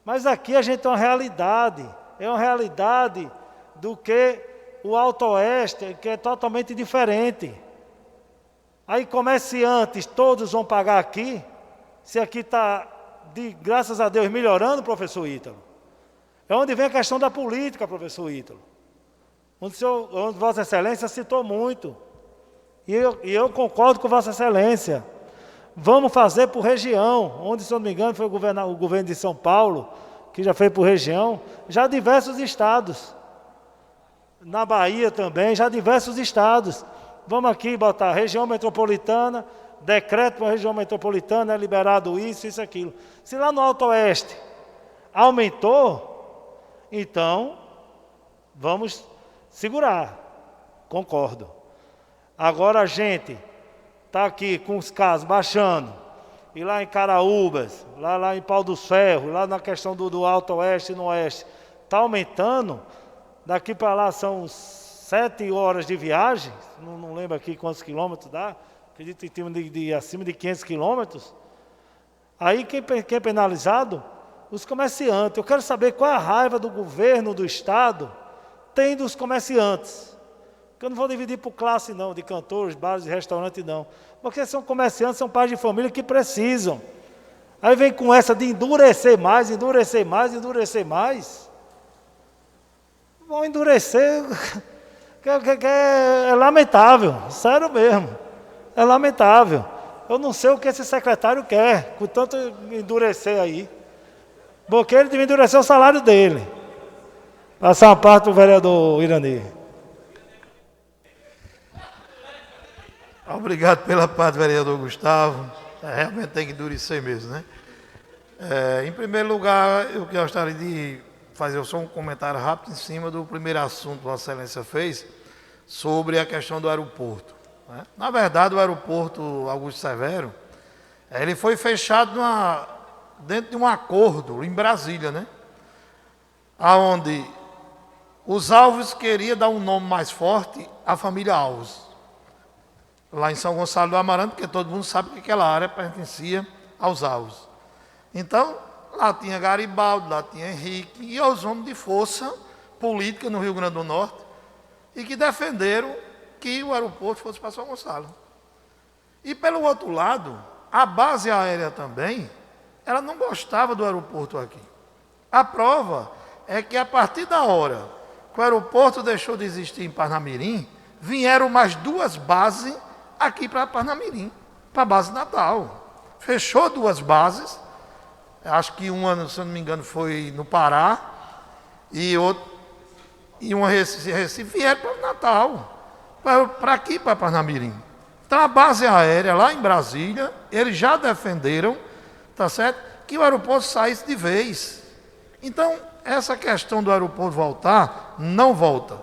Mas aqui a gente tem uma realidade. É uma realidade do que o alto oeste, que é totalmente diferente. Aí comerciantes, todos vão pagar aqui. Se aqui está, graças a Deus, melhorando, professor Ítalo. É onde vem a questão da política, professor Ítalo. Onde Vossa Excelência citou muito. E eu concordo com Vossa Excelência. Vamos fazer por região, onde, se eu não me engano, foi o governo de São Paulo, que já fez por região, já diversos estados. Na Bahia também, já diversos estados. Vamos aqui botar região metropolitana, decreto para a região metropolitana, é liberado isso, aquilo. Se lá no Alto Oeste aumentou, então vamos segurar. Concordo. Agora a gente está aqui com os casos baixando, e lá em Caraúbas, lá em Pau dos Ferros, lá na questão do Alto Oeste e no Oeste, está aumentando, daqui para lá são 7 horas de viagem, não lembro aqui quantos quilômetros dá, acredito que tem acima de 500 quilômetros. Aí quem é penalizado? Os comerciantes. Eu quero saber qual é a raiva do governo, do Estado, tem dos comerciantes. Porque eu não vou dividir por classe não, de cantores, bares e restaurantes não. Porque são comerciantes, são pais de família que precisam. Aí vem com essa de endurecer mais, endurecer mais, endurecer mais. Vão endurecer, é lamentável, sério mesmo, é lamentável. Eu não sei o que esse secretário quer, com tanto endurecer aí. Porque ele devia endurecer o salário dele. Passar uma parte para o vereador Irani. Obrigado pela parte, vereador Gustavo. Realmente tem que endurecer mesmo, né? Em primeiro lugar, eu gostaria de fazer só um comentário rápido em cima do primeiro assunto que Vossa Excelência fez sobre a questão do aeroporto, né? Na verdade, o aeroporto Augusto Severo, ele foi fechado dentro de um acordo em Brasília, né? Onde os Alves queriam dar um nome mais forte à família Alves, lá em São Gonçalo do Amarante, porque todo mundo sabe que aquela área pertencia aos Alves. Então, lá tinha Garibaldi, lá tinha Henrique, e os homens de força política no Rio Grande do Norte, e que defenderam que o aeroporto fosse para São Gonçalo. E pelo outro lado, a base aérea também, ela não gostava do aeroporto aqui. A prova é que a partir da hora que o aeroporto deixou de existir em Parnamirim, vieram mais 2 bases aqui para Parnamirim, para a base Natal. Fechou 2 bases, acho que uma, se eu não me engano, foi no Pará, e uma Recife, vieram para o Natal, para aqui, para Parnamirim. Então a base aérea lá em Brasília, eles já defenderam, tá certo, que o aeroporto saísse de vez. Então, essa questão do aeroporto voltar, não volta.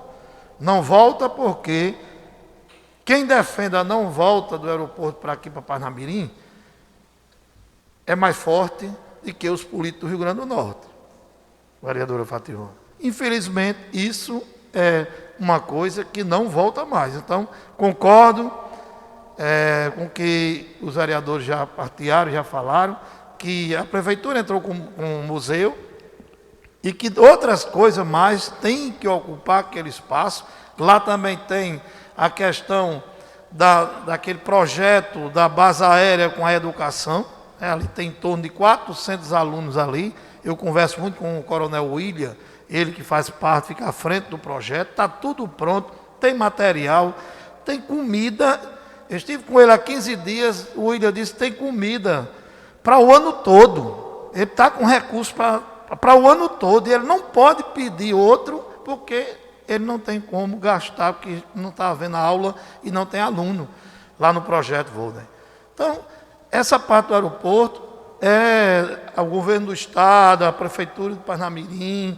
Não volta porque quem defende a não volta do aeroporto para aqui, para Parnamirim, é mais forte do que os políticos do Rio Grande do Norte, vereadora Fátima. Infelizmente, isso é uma coisa que não volta mais. Então, concordo com o que os vereadores já partilharam, já falaram, que a prefeitura entrou com um museu e que outras coisas mais têm que ocupar aquele espaço. Lá também tem a questão daquele projeto da base aérea com a educação. Ali tem em torno de 400 alunos ali. Eu converso muito com o coronel William, ele que faz parte, fica à frente do projeto. Está tudo pronto, tem material, tem comida. Eu estive com ele há 15 dias, o William disse que tem comida para o ano todo. Ele está com recursos para o ano todo e ele não pode pedir outro porque ele não tem como gastar, porque não está havendo aula e não tem aluno lá no projeto Volney. Então, essa parte do aeroporto é o governo do Estado, a Prefeitura de Parnamirim,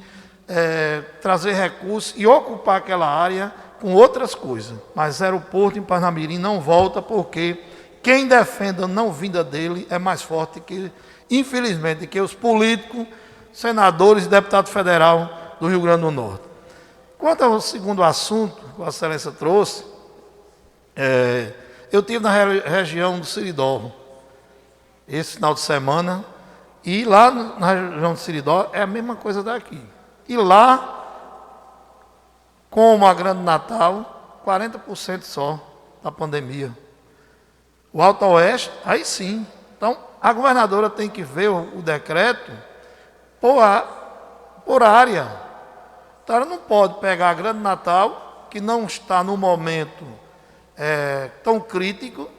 trazer recursos e ocupar aquela área com outras coisas. Mas o aeroporto em Parnamirim não volta porque quem defende a não vinda dele é mais forte que, infelizmente, que os políticos, senadores e deputados federal do Rio Grande do Norte. Quanto ao segundo assunto que Vossa Excelência trouxe, eu estive na região do Seridó esse final de semana, e lá na região do Seridó é a mesma coisa daqui. E lá, como a Grande Natal, 40% só da pandemia. O Alto Oeste, aí sim. Então, a governadora tem que ver o decreto por área. Então, ela não pode pegar a Grande Natal, que não está no momento tão crítico,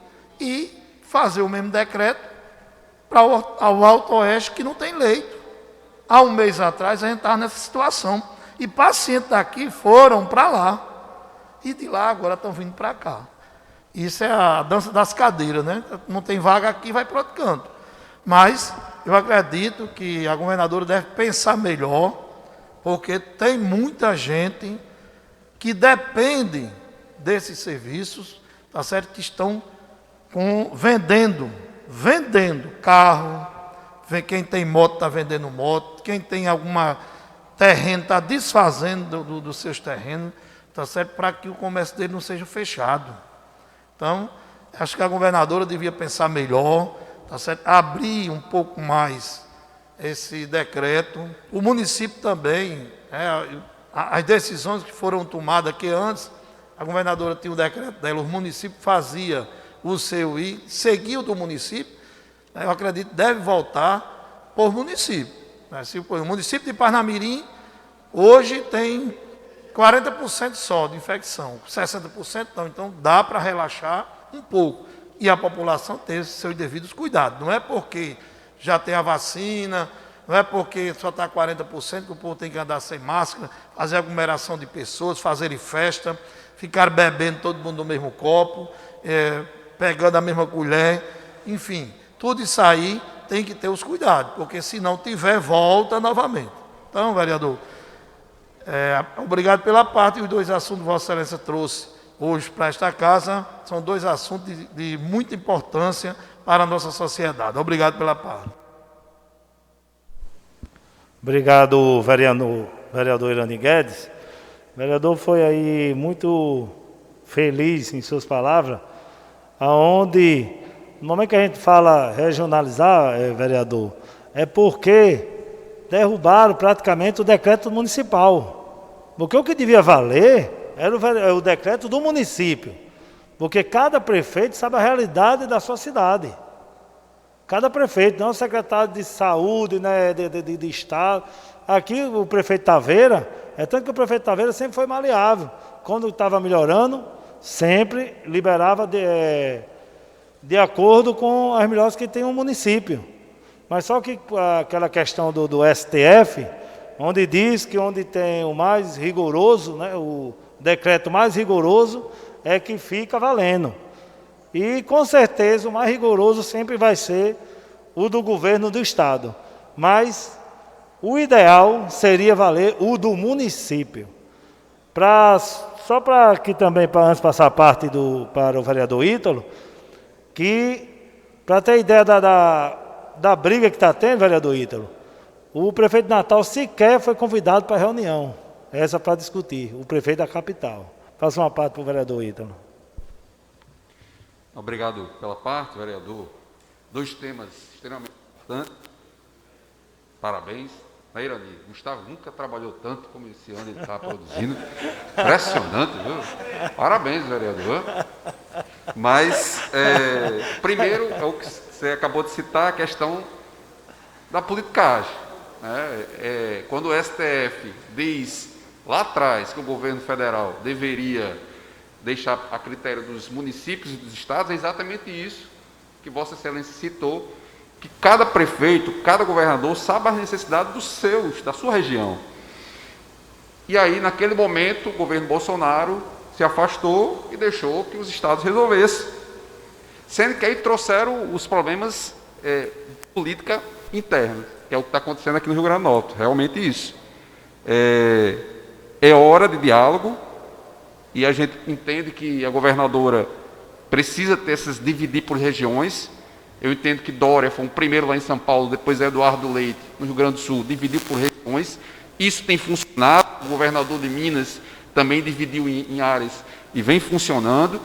e fazer o mesmo decreto para o Alto Oeste, que não tem leito. Há um mês atrás, a gente estava nessa situação. E pacientes daqui foram para lá. E de lá agora estão vindo para cá. Isso é a dança das cadeiras, né? Não tem vaga aqui, vai para outro canto. Mas eu acredito que a governadora deve pensar melhor, porque tem muita gente que depende desses serviços, tá certo? Que estão vendendo carro, quem tem moto está vendendo moto, quem tem alguma terreno está desfazendo dos seus terrenos, tá certo? Para que o comércio dele não seja fechado. Então, acho que a governadora devia pensar melhor, tá certo? Abrir um pouco mais esse decreto. O município também, as decisões que foram tomadas aqui antes, a governadora tinha o decreto dela, o município fazia o seu e seguia o do município, eu acredito que deve voltar por município. O município de Parnamirim hoje tem 40% só de infecção, 60% não, então dá para relaxar um pouco. E a população ter seus devidos cuidados. Não é porque já tem a vacina, não é porque só está 40% que o povo tem que andar sem máscara, fazer aglomeração de pessoas, fazerem festa, ficar bebendo todo mundo no mesmo copo, pegando a mesma colher, enfim, tudo isso aí tem que ter os cuidados, porque se não tiver, volta novamente. Então, vereador, obrigado pela parte, e os dois assuntos que Vossa Excelência trouxe hoje para esta casa são dois assuntos de muita importância para a nossa sociedade. Obrigado pela parte. Obrigado, vereador Irani Guedes. O vereador foi aí muito feliz em suas palavras, aonde, no momento que a gente fala regionalizar, vereador, é porque derrubaram praticamente o decreto municipal. Porque o que devia valer era o decreto do município. Porque cada prefeito sabe a realidade da sua cidade. Cada prefeito, não o secretário de saúde, né, de Estado. Aqui o prefeito Taveira, tanto que o prefeito Taveira sempre foi maleável. Quando estava melhorando, sempre liberava de acordo com as melhores que tem o município. Mas só que aquela questão do STF, onde diz que onde tem o mais rigoroso, né, o decreto mais rigoroso, é que fica valendo. E, com certeza, o mais rigoroso sempre vai ser o do governo do Estado. Mas o ideal seria valer o do município. Só para que também, antes de passar a parte para o vereador Ítalo, que, para ter ideia da briga que está tendo, vereador Ítalo, o prefeito de Natal sequer foi convidado para a reunião. Essa para discutir, o prefeito da capital. Faça uma parte para o vereador Ítalo. Obrigado pela parte, vereador. Dois temas extremamente importantes. Parabéns. Irani, Gustavo nunca trabalhou tanto como esse ano ele está produzindo. Impressionante, viu? Parabéns, vereador. Mas, primeiro, é o que você acabou de citar, a questão da politicagem. Né? Quando o STF diz lá atrás que o governo federal deveria deixar a critério dos municípios e dos estados, é exatamente isso que Vossa Excelência citou, que cada prefeito, cada governador sabe as necessidades dos seus, da sua região. E aí, naquele momento, o governo Bolsonaro se afastou e deixou que os estados resolvessem. Sendo que aí trouxeram os problemas de política interna, que é o que está acontecendo aqui no Rio Grande do Norte, realmente isso. É hora de diálogo, e a gente entende que a governadora precisa dividir por regiões. Eu entendo que Dória foi o primeiro lá em São Paulo, depois Eduardo Leite, no Rio Grande do Sul, dividiu por regiões. Isso tem funcionado, o governador de Minas também dividiu em áreas e vem funcionando.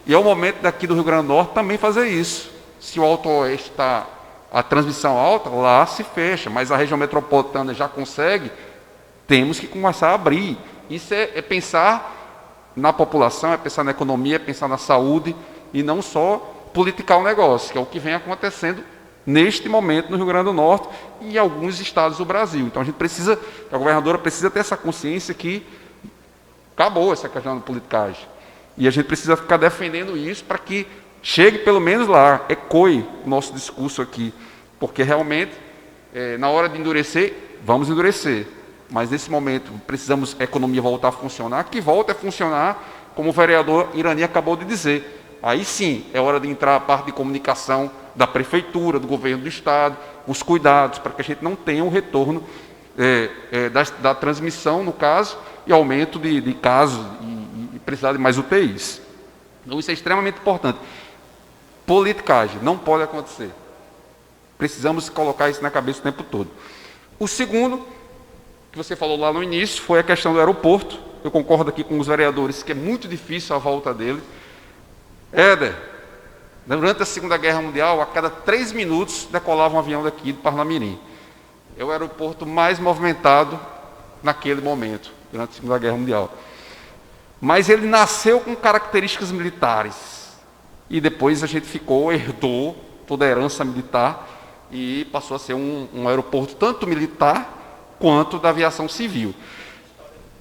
E é o momento daqui do Rio Grande do Norte também fazer isso. Se o Alto Oeste está a transmissão alta, lá se fecha, mas a região metropolitana já consegue, temos que começar a abrir. Isso é pensar na população, é pensar na economia, é pensar na saúde e não só politicar o negócio, que é o que vem acontecendo neste momento no Rio Grande do Norte e em alguns estados do Brasil. Então a governadora precisa ter essa consciência que acabou essa questão da politicagem. E a gente precisa ficar defendendo isso para que chegue pelo menos lá, ecoe o nosso discurso aqui, porque realmente, na hora de endurecer, vamos endurecer. Mas nesse momento precisamos a economia voltar a funcionar, que volte a funcionar, como o vereador Irani acabou de dizer. Aí sim, é hora de entrar a parte de comunicação da prefeitura, do governo do estado, os cuidados, para que a gente não tenha um retorno da transmissão, no caso, e aumento de casos e precisar de mais UTIs. Então isso é extremamente importante. Politicagem não pode acontecer. Precisamos colocar isso na cabeça o tempo todo. O segundo, que você falou lá no início, foi a questão do aeroporto. Eu concordo aqui com os vereadores que é muito difícil a volta dele. Éder, Durante a Segunda Guerra Mundial, a cada 3 minutos decolava um avião daqui do Parnamirim. É o aeroporto mais movimentado naquele momento, durante a Segunda Guerra Mundial. Mas ele nasceu com características militares. E depois a gente herdou toda a herança militar e passou a ser um aeroporto tanto militar quanto da aviação civil.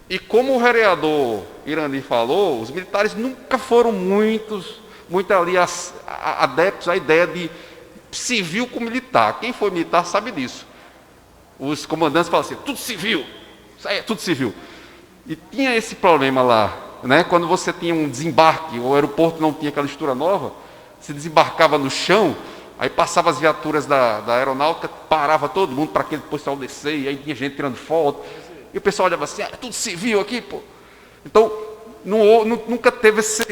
E como o vereador Irani falou, os militares nunca foram muito ali adeptos à ideia de civil com militar. Quem foi militar sabe disso. Os comandantes falam assim, tudo civil, isso aí é tudo civil. E tinha esse problema lá, né? Quando você tinha um desembarque, o aeroporto não tinha aquela estrutura nova, se desembarcava no chão, aí passava as viaturas da aeronáutica, parava todo mundo para aquele pessoal descer, e aí tinha gente tirando foto, e o pessoal olhava assim, é tudo civil aqui, pô. Então, nunca teve essa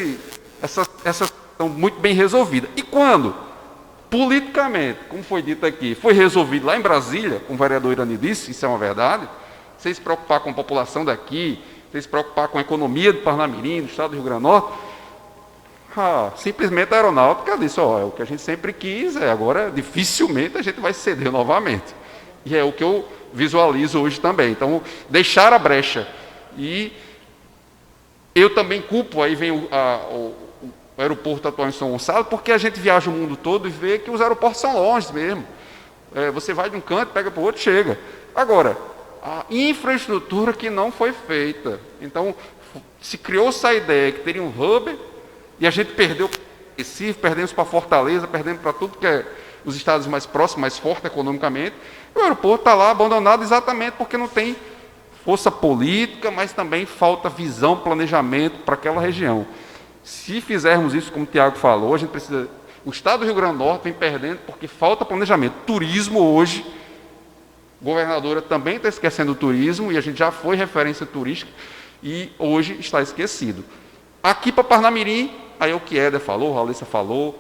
questão muito bem resolvida. E quando, politicamente, como foi dito aqui, foi resolvido lá em Brasília, como o vereador Irani disse, isso é uma verdade, sem se preocupar com a população daqui, sem se preocupar com a economia do Parnamirim, do estado do Rio Grande do Norte, simplesmente a aeronáutica disse, é o que a gente sempre quis, agora dificilmente a gente vai ceder novamente. E é o que eu visualizo hoje também. Então, deixar a brecha. E eu também culpo, aí vem o aeroporto atual em São Gonçalo, porque a gente viaja o mundo todo e vê que os aeroportos são longe mesmo. Você vai de um canto, pega para o outro, chega. Agora, a infraestrutura que não foi feita. Então, se criou essa ideia que teria um hub, e a gente perdeu para Recife, perdemos para Fortaleza, perdemos para tudo que é os estados mais próximos, mais fortes economicamente. E o aeroporto está lá abandonado exatamente porque não tem força política, mas também falta visão, planejamento para aquela região. Se fizermos isso, como o Tiago falou, a gente precisa... O estado do Rio Grande do Norte vem perdendo porque falta planejamento. Turismo hoje, a governadora também está esquecendo o turismo, e a gente já foi referência turística, e hoje está esquecido. Aqui para Parnamirim, aí o que Éder falou, a Alessa falou,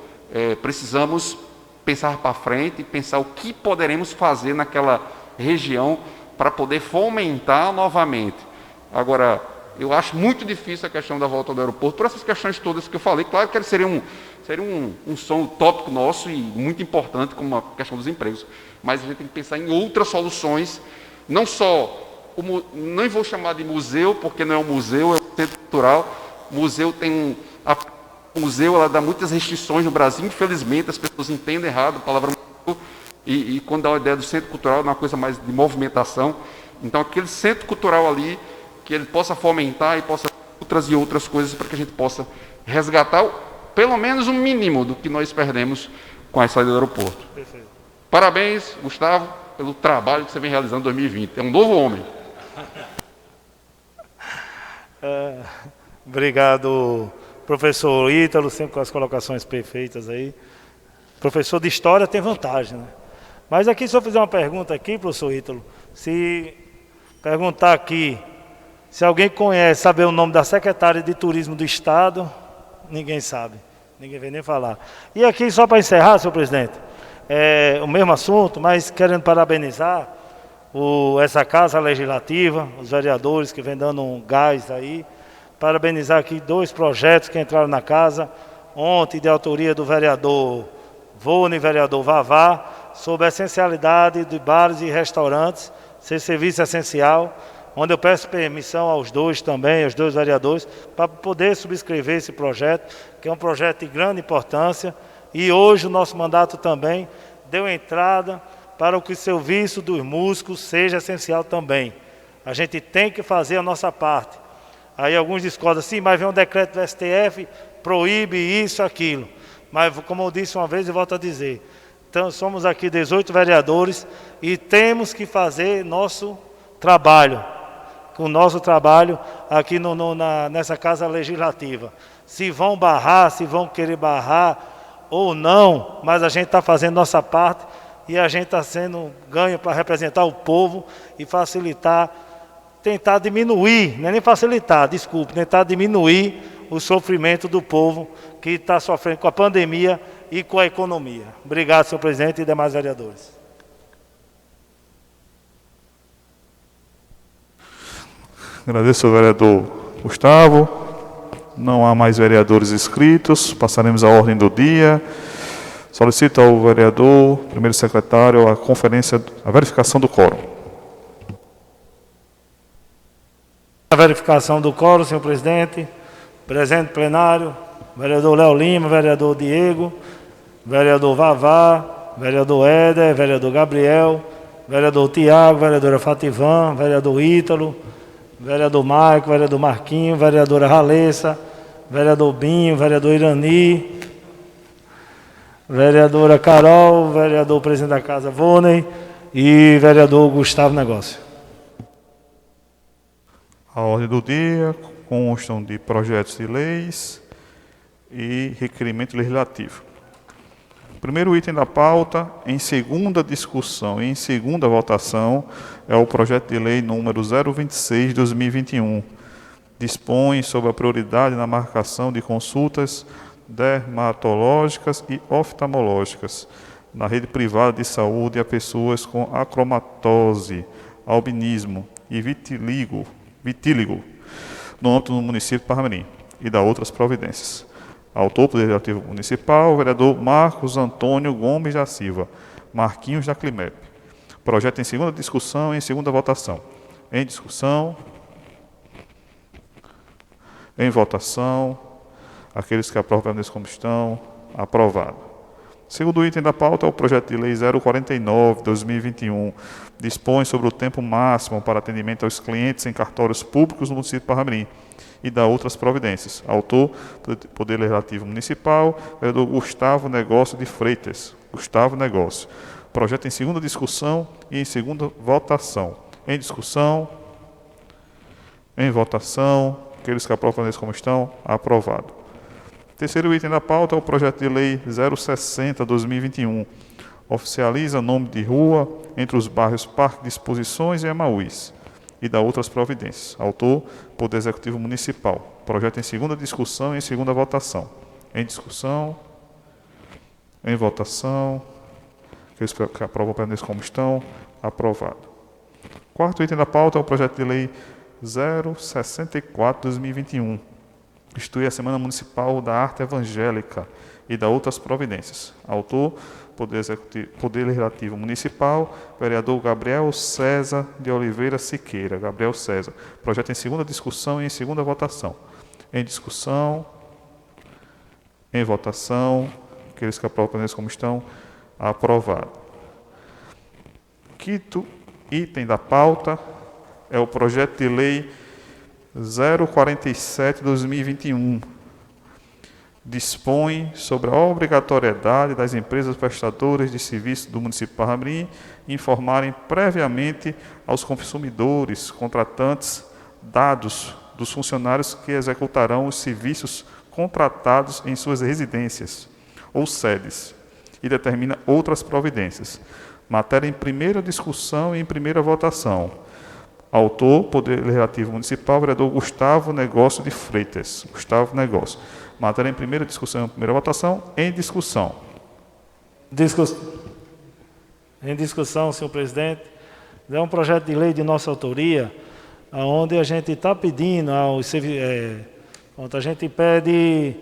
precisamos pensar para frente e pensar o que poderemos fazer naquela região para poder fomentar novamente. Agora, eu acho muito difícil a questão da volta do aeroporto, por essas questões todas que eu falei. Claro que seria um som tópico nosso e muito importante, como a questão dos empregos, mas a gente tem que pensar em outras soluções, não só, não vou chamar de museu, porque não é um museu, é um centro cultural. O museu o museu ela dá muitas restrições no Brasil, infelizmente, as pessoas entendem errado a palavra museu, e quando dá a ideia do centro cultural, é uma coisa mais de movimentação. Então, aquele centro cultural ali, que ele possa fomentar e possa trazer outras coisas para que a gente possa resgatar pelo menos o mínimo do que nós perdemos com a saída do aeroporto. Perfeito. Parabéns, Gustavo, pelo trabalho que você vem realizando em 2020. É um novo homem. Obrigado, professor Ítalo, sempre com as colocações perfeitas aí. Professor de História tem vantagem, né? Mas aqui, se eu fizer uma pergunta aqui, professor Ítalo, se perguntar aqui, se alguém conhece, saber o nome da secretária de Turismo do Estado, ninguém sabe, ninguém vem nem falar. E aqui, só para encerrar, senhor presidente, o mesmo assunto, mas querendo parabenizar essa Casa Legislativa, os vereadores que vêm dando um gás aí, parabenizar aqui 2 projetos que entraram na casa, ontem de autoria do vereador Vone e vereador Vavá, sobre a essencialidade de bares e restaurantes, ser serviço essencial, onde eu peço permissão aos 2 também, aos 2 vereadores, para poder subscrever esse projeto, que é um projeto de grande importância, e hoje o nosso mandato também deu entrada para que o serviço dos músicos seja essencial também. A gente tem que fazer a nossa parte. Aí alguns discordam, sim, mas vem um decreto do STF, proíbe isso, aquilo. Mas, como eu disse uma vez e volto a dizer, então, somos aqui 18 vereadores e temos que fazer nosso trabalho, o nosso trabalho aqui nessa Casa Legislativa. Se vão barrar, se vão querer barrar ou não, mas a gente está fazendo nossa parte e a gente está sendo ganho para representar o povo e facilitar, tentar diminuir, não é nem facilitar, desculpe, tentar diminuir o sofrimento do povo que está sofrendo com a pandemia e com a economia. Obrigado, senhor presidente e demais vereadores. Agradeço ao vereador Gustavo Não há mais vereadores inscritos. Passaremos à ordem do dia. Solicito ao vereador, primeiro secretário, a verificação do quórum. A verificação do quórum, senhor presidente. Presente plenário, vereador Léo Lima, vereador Diego, vereador Vavá, vereador Éder, vereador Gabriel, vereador Tiago, vereadora Fativan, vereador Ítalo, vereador Maico, vereador Marquinho, vereadora Ralessa, vereador Binho, vereador Irani, vereadora Carol, vereador presidente da casa Voney e vereador Gustavo Negócio. A ordem do dia constam de projetos de leis e requerimento legislativo. O primeiro item da pauta, em segunda discussão e em segunda votação, é o projeto de lei número 026 de 2021. Dispõe sobre a prioridade na marcação de consultas dermatológicas e oftalmológicas na rede privada de saúde a pessoas com acromatose, albinismo e vitíligo no âmbito do município de Parnamirim e da outras providências. Autor, Poder Legislativo Municipal, vereador Marcos Antônio Gomes da Silva, Marquinhos da Climep. Projeto em segunda discussão e em segunda votação. Em discussão, em votação, aqueles que aprovam nesse como estão, aprovado. Segundo item da pauta é o projeto de lei 049 de 2021, dispõe sobre o tempo máximo para atendimento aos clientes em cartórios públicos no município de Parnamirim e da outras providências. Autor, Poder Legislativo Municipal, vereador Gustavo Negócio de Freitas. Gustavo Negócio. Projeto em segunda discussão e em segunda votação. Em discussão, em votação, aqueles que aprovam nesse como estão, aprovado. Terceiro item da pauta é o projeto de lei 060 de 2021. Oficializa nome de rua entre os bairros Parque de Exposições e Emaús e da outras providências. Autor, Poder Executivo Municipal. Projeto em segunda discussão e em segunda votação. Em discussão, em votação, aqueles que aprovam permaneçam como estão, aprovado. Quarto item da pauta é o projeto de lei 064 de 2021. Institui a Semana Municipal da Arte Evangélica e da outras providências. Autor, Poder Legislativo Municipal, vereador Gabriel César de Oliveira Siqueira. Gabriel César. Projeto em segunda discussão e em segunda votação. Em discussão, em votação, aqueles que aprovam como estão, aprovado. Quinto item da pauta é o projeto de lei 047 de 2021. Dispõe sobre a obrigatoriedade das empresas prestadoras de serviço do município de Parnamirim informarem previamente aos consumidores, contratantes, dados dos funcionários que executarão os serviços contratados em suas residências ou sedes e determina outras providências. Matéria em primeira discussão e em primeira votação. Autor, Poder Legislativo Municipal, vereador Gustavo Negócio de Freitas. Gustavo Negócio. Matéria em primeira discussão e em primeira votação. Em discussão. Em discussão, senhor presidente. É um projeto de lei de nossa autoria, onde a gente está pedindo onde a gente pede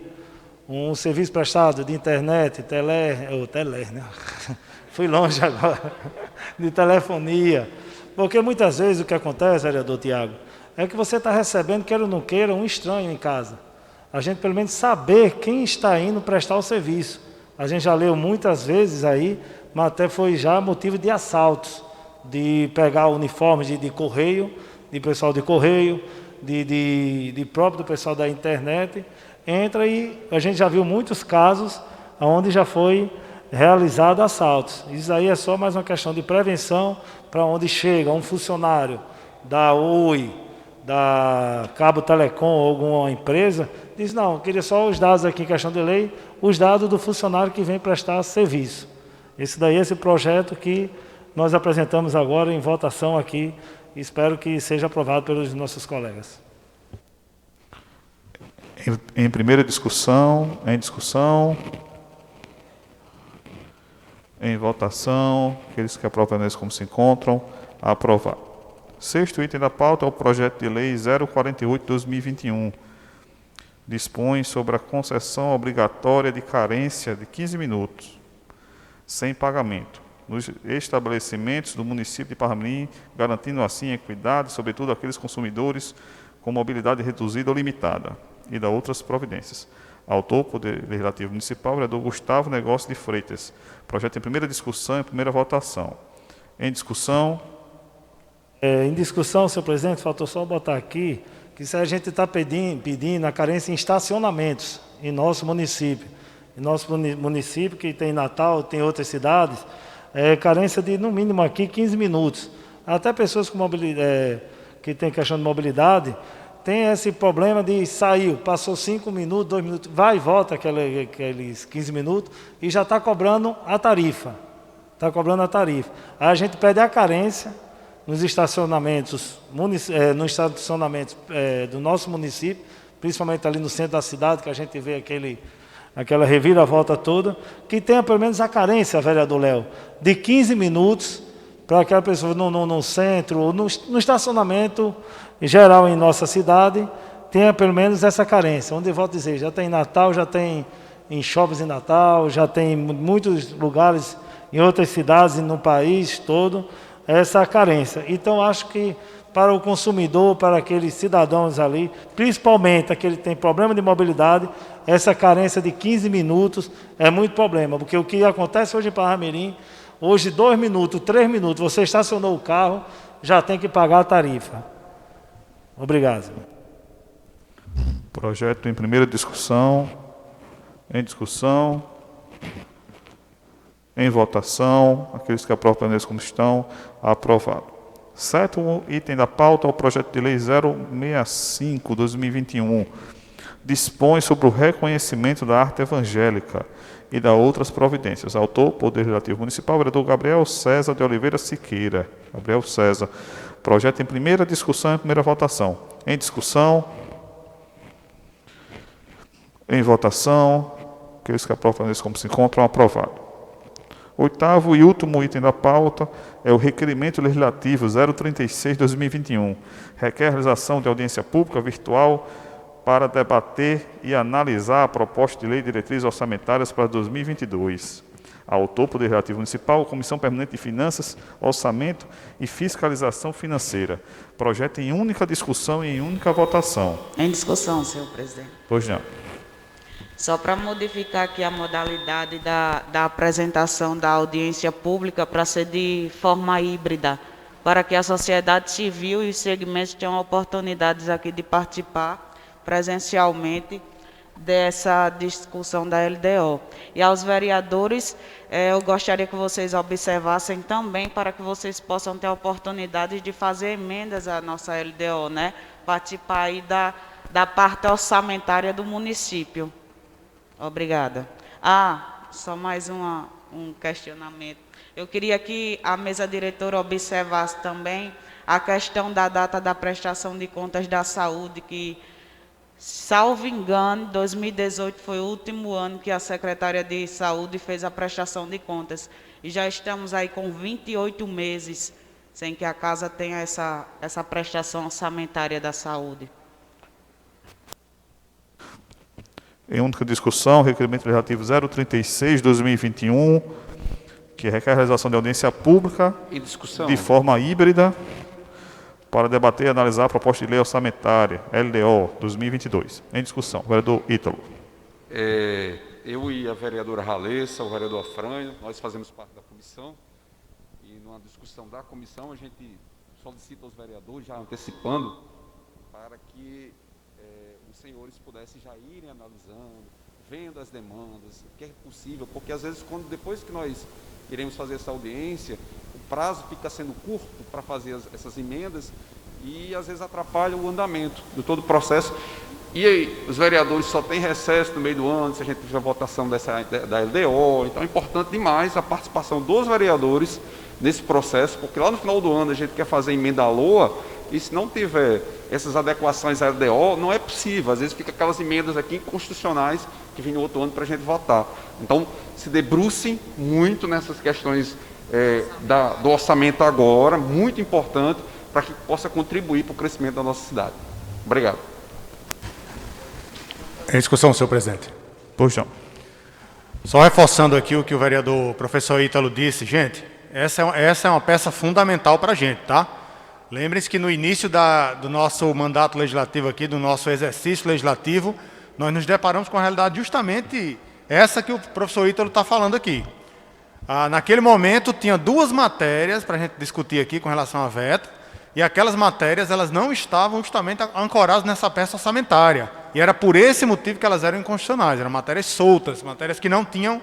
um serviço prestado de internet, né? Fui longe agora, de telefonia. Porque muitas vezes o que acontece, vereador Tiago, é que você está recebendo, queira ou não queira, um estranho em casa. A gente pelo menos saber quem está indo prestar o serviço. A gente já leu muitas vezes aí, mas até foi já motivo de assaltos, de pegar uniformes de correio, de pessoal de correio, de próprio do pessoal da internet. Entra e a gente já viu muitos casos onde já foi realizado assaltos. Isso aí é só mais uma questão de prevenção, para onde chega um funcionário da Oi, da Cabo Telecom ou alguma empresa, diz, não, eu queria só os dados aqui em questão de lei, os dados do funcionário que vem prestar serviço. Esse projeto que nós apresentamos agora em votação aqui, espero que seja aprovado pelos nossos colegas. Em primeira discussão, em votação, aqueles que aprovam como se encontram, aprovado. Sexto item da pauta é o projeto de lei 048 de 2021. dispõe sobre a concessão obrigatória de carência de 15 minutos, sem pagamento, nos estabelecimentos do município de Parnamirim, garantindo assim a equidade, sobretudo aqueles consumidores com mobilidade reduzida ou limitada, e da outras providências. Autor, Poder Legislativo Municipal, vereador Gustavo Negócio de Freitas. Projeto em primeira discussão e primeira votação. Em discussão. Em discussão, senhor presidente, faltou só botar aqui que se a gente está pedindo a carência em estacionamentos em nosso município. Em nosso município, que tem Natal, tem outras cidades, carência de, no mínimo aqui, 15 minutos. Até pessoas com que têm questão de mobilidade, tem esse problema de saiu, passou 5 minutos, 2 minutos, vai e volta aqueles 15 minutos e já está cobrando a tarifa. Está cobrando a tarifa. Aí a gente pede a carência nos estacionamentos, do nosso município, principalmente ali no centro da cidade, que a gente vê aquela reviravolta toda, que tenha pelo menos a carência, vereador Léo, de 15 minutos para aquela pessoa no centro, ou no estacionamento geral em nossa cidade, tenha pelo menos essa carência. Onde eu volto a dizer, já tem em Natal, já tem em shoppings em Natal, já tem em muitos lugares, em outras cidades e no país todo, essa carência. Então, acho que para o consumidor, para aqueles cidadãos ali, principalmente aquele que tem problema de mobilidade, essa carência de 15 minutos é muito problema, porque o que acontece hoje em Parnamirim, hoje 2 minutos, 3 minutos, você estacionou o carro, já tem que pagar a tarifa. Obrigado. Projeto em primeira discussão. Em discussão. Em votação. Aqueles que aprovam permaneçam como estão. Aprovado. Sétimo item da pauta é o projeto de lei 065/2021. Dispõe sobre o reconhecimento da arte evangélica e da outras providências. Autor, Poder Legislativo Municipal, vereador Gabriel César de Oliveira Siqueira. Gabriel César. Projeto em primeira discussão e primeira votação. Em discussão. Em votação. Aqueles que aprovam como se encontram, aprovado. Oitavo e último item da pauta é o requerimento legislativo 036/2021. Requer a realização de audiência pública virtual para debater e analisar a proposta de lei de diretrizes orçamentárias para 2022. Autor, Poder Legislativo Municipal, Comissão Permanente de Finanças, Orçamento e Fiscalização Financeira. Projeto em única discussão e em única votação. Em discussão, senhor presidente. Pois não. Só para modificar aqui a modalidade da apresentação da audiência pública para ser de forma híbrida, para que a sociedade civil e os segmentos tenham oportunidades aqui de participar presencialmente dessa discussão da LDO. E aos vereadores, eu gostaria que vocês observassem também para que vocês possam ter a oportunidade de fazer emendas à nossa LDO, né? Participar aí da parte orçamentária do município. Obrigada. Só mais um questionamento. Eu queria que a mesa diretora observasse também a questão da data da prestação de contas da saúde, que, salvo engano, 2018 foi o último ano que a Secretaria de Saúde fez a prestação de contas. E já estamos aí com 28 meses sem que a casa tenha essa prestação orçamentária da saúde. Em única discussão, requerimento legislativo 036/2021, que requer a realização de audiência pública em discussão, de forma híbrida, para debater e analisar a proposta de lei orçamentária, LDO 2022. Em discussão. Vereador Ítalo. Eu e a vereadora Ralessa, o vereador Afrânio, nós fazemos parte da comissão, e numa discussão da comissão a gente solicita aos vereadores, já antecipando, para que os senhores pudessem já irem analisando, vendo as demandas, o que é possível, porque às vezes, depois que nós iremos fazer essa audiência, o prazo fica sendo curto para fazer essas emendas e às vezes atrapalha o andamento de todo o processo. E aí, os vereadores só têm recesso no meio do ano, se a gente tiver a votação da LDO, então é importante demais a participação dos vereadores nesse processo, porque lá no final do ano a gente quer fazer emenda à LOA, e se não tiver essas adequações à LDO, não é possível. Às vezes fica aquelas emendas aqui inconstitucionais que vêm no outro ano para a gente votar. Então, se debrucem muito nessas questões do orçamento agora, muito importante, para que possa contribuir para o crescimento da nossa cidade. Obrigado. Em discussão, senhor presidente. Pois não. Só reforçando aqui o que o vereador professor Ítalo disse, gente, essa é uma peça fundamental para a gente, tá? Lembrem-se que no início do nosso mandato legislativo aqui, do nosso exercício legislativo, nós nos deparamos com a realidade justamente essa que o professor Ítalo está falando aqui. Naquele momento, tinha 2 matérias para a gente discutir aqui com relação à VETA, e aquelas matérias elas não estavam justamente ancoradas nessa peça orçamentária. E era por esse motivo que elas eram inconstitucionais, eram matérias soltas, matérias que não tinham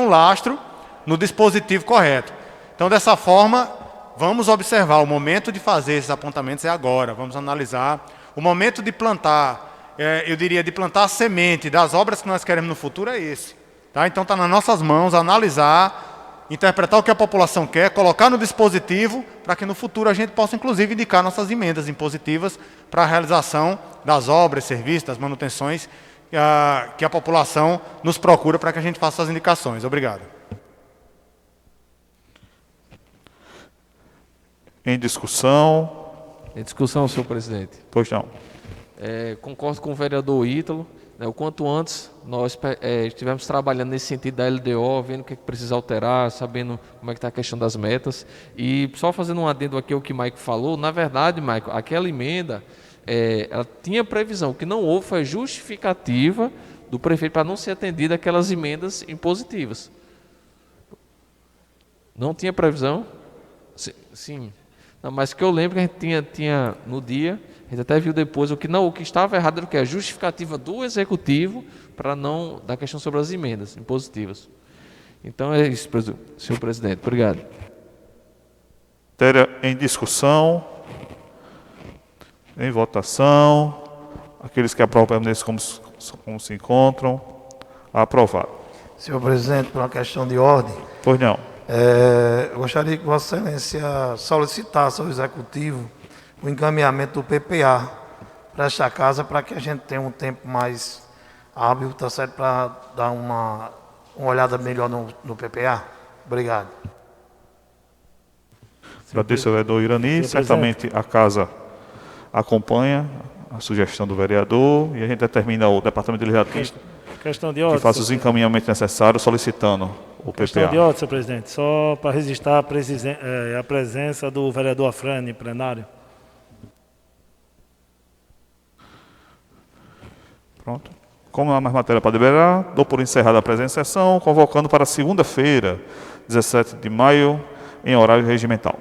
lastro no dispositivo correto. Então, dessa forma, vamos observar, o momento de fazer esses apontamentos é agora, vamos analisar. O momento de plantar, eu diria, de plantar a semente das obras que nós queremos no futuro é esse. Tá? Então, está nas nossas mãos analisar, interpretar o que a população quer, colocar no dispositivo, para que no futuro a gente possa, inclusive, indicar nossas emendas impositivas para a realização das obras, serviços, das manutenções que a população nos procura para que a gente faça as indicações. Obrigado. Em discussão. Em discussão, senhor presidente. Pois não. Concordo com o vereador Ítalo. O quanto antes nós estivemos trabalhando nesse sentido da LDO, vendo o que precisa alterar, sabendo como é que está a questão das metas. E só fazendo um adendo aqui ao que o Maico falou, na verdade, Maico, aquela emenda, ela tinha previsão, o que não houve foi justificativa do prefeito para não ser atendida aquelas emendas impositivas. Não tinha previsão? Sim. Não, mas que eu lembro que a gente tinha no dia... A gente até viu depois o que estava errado era o que? A justificativa do executivo para não da questão sobre as emendas impositivas. Então é isso, senhor presidente. Obrigado. Matéria em discussão, em votação. Aqueles que aprovam permanecem como se encontram. Aprovado. Senhor presidente, por uma questão de ordem. Pois não. Eu gostaria que Vossa Excelência solicitasse ao executivo o encaminhamento do PPA para esta casa, para que a gente tenha um tempo mais hábil, tá certo, para dar uma olhada melhor no PPA. Obrigado. Agradeço ao vereador Irani. Certamente a casa acompanha a sugestão do vereador e a gente determina o Departamento Legislativo que faça os encaminhamentos necessários solicitando o PPA. Questão de ordem, senhor presidente. Só para registrar a presença do vereador Afrânio em plenário. Pronto. Como não há mais matéria para deliberar, dou por encerrada a presente sessão, convocando para segunda-feira, 17 de maio, em horário regimental.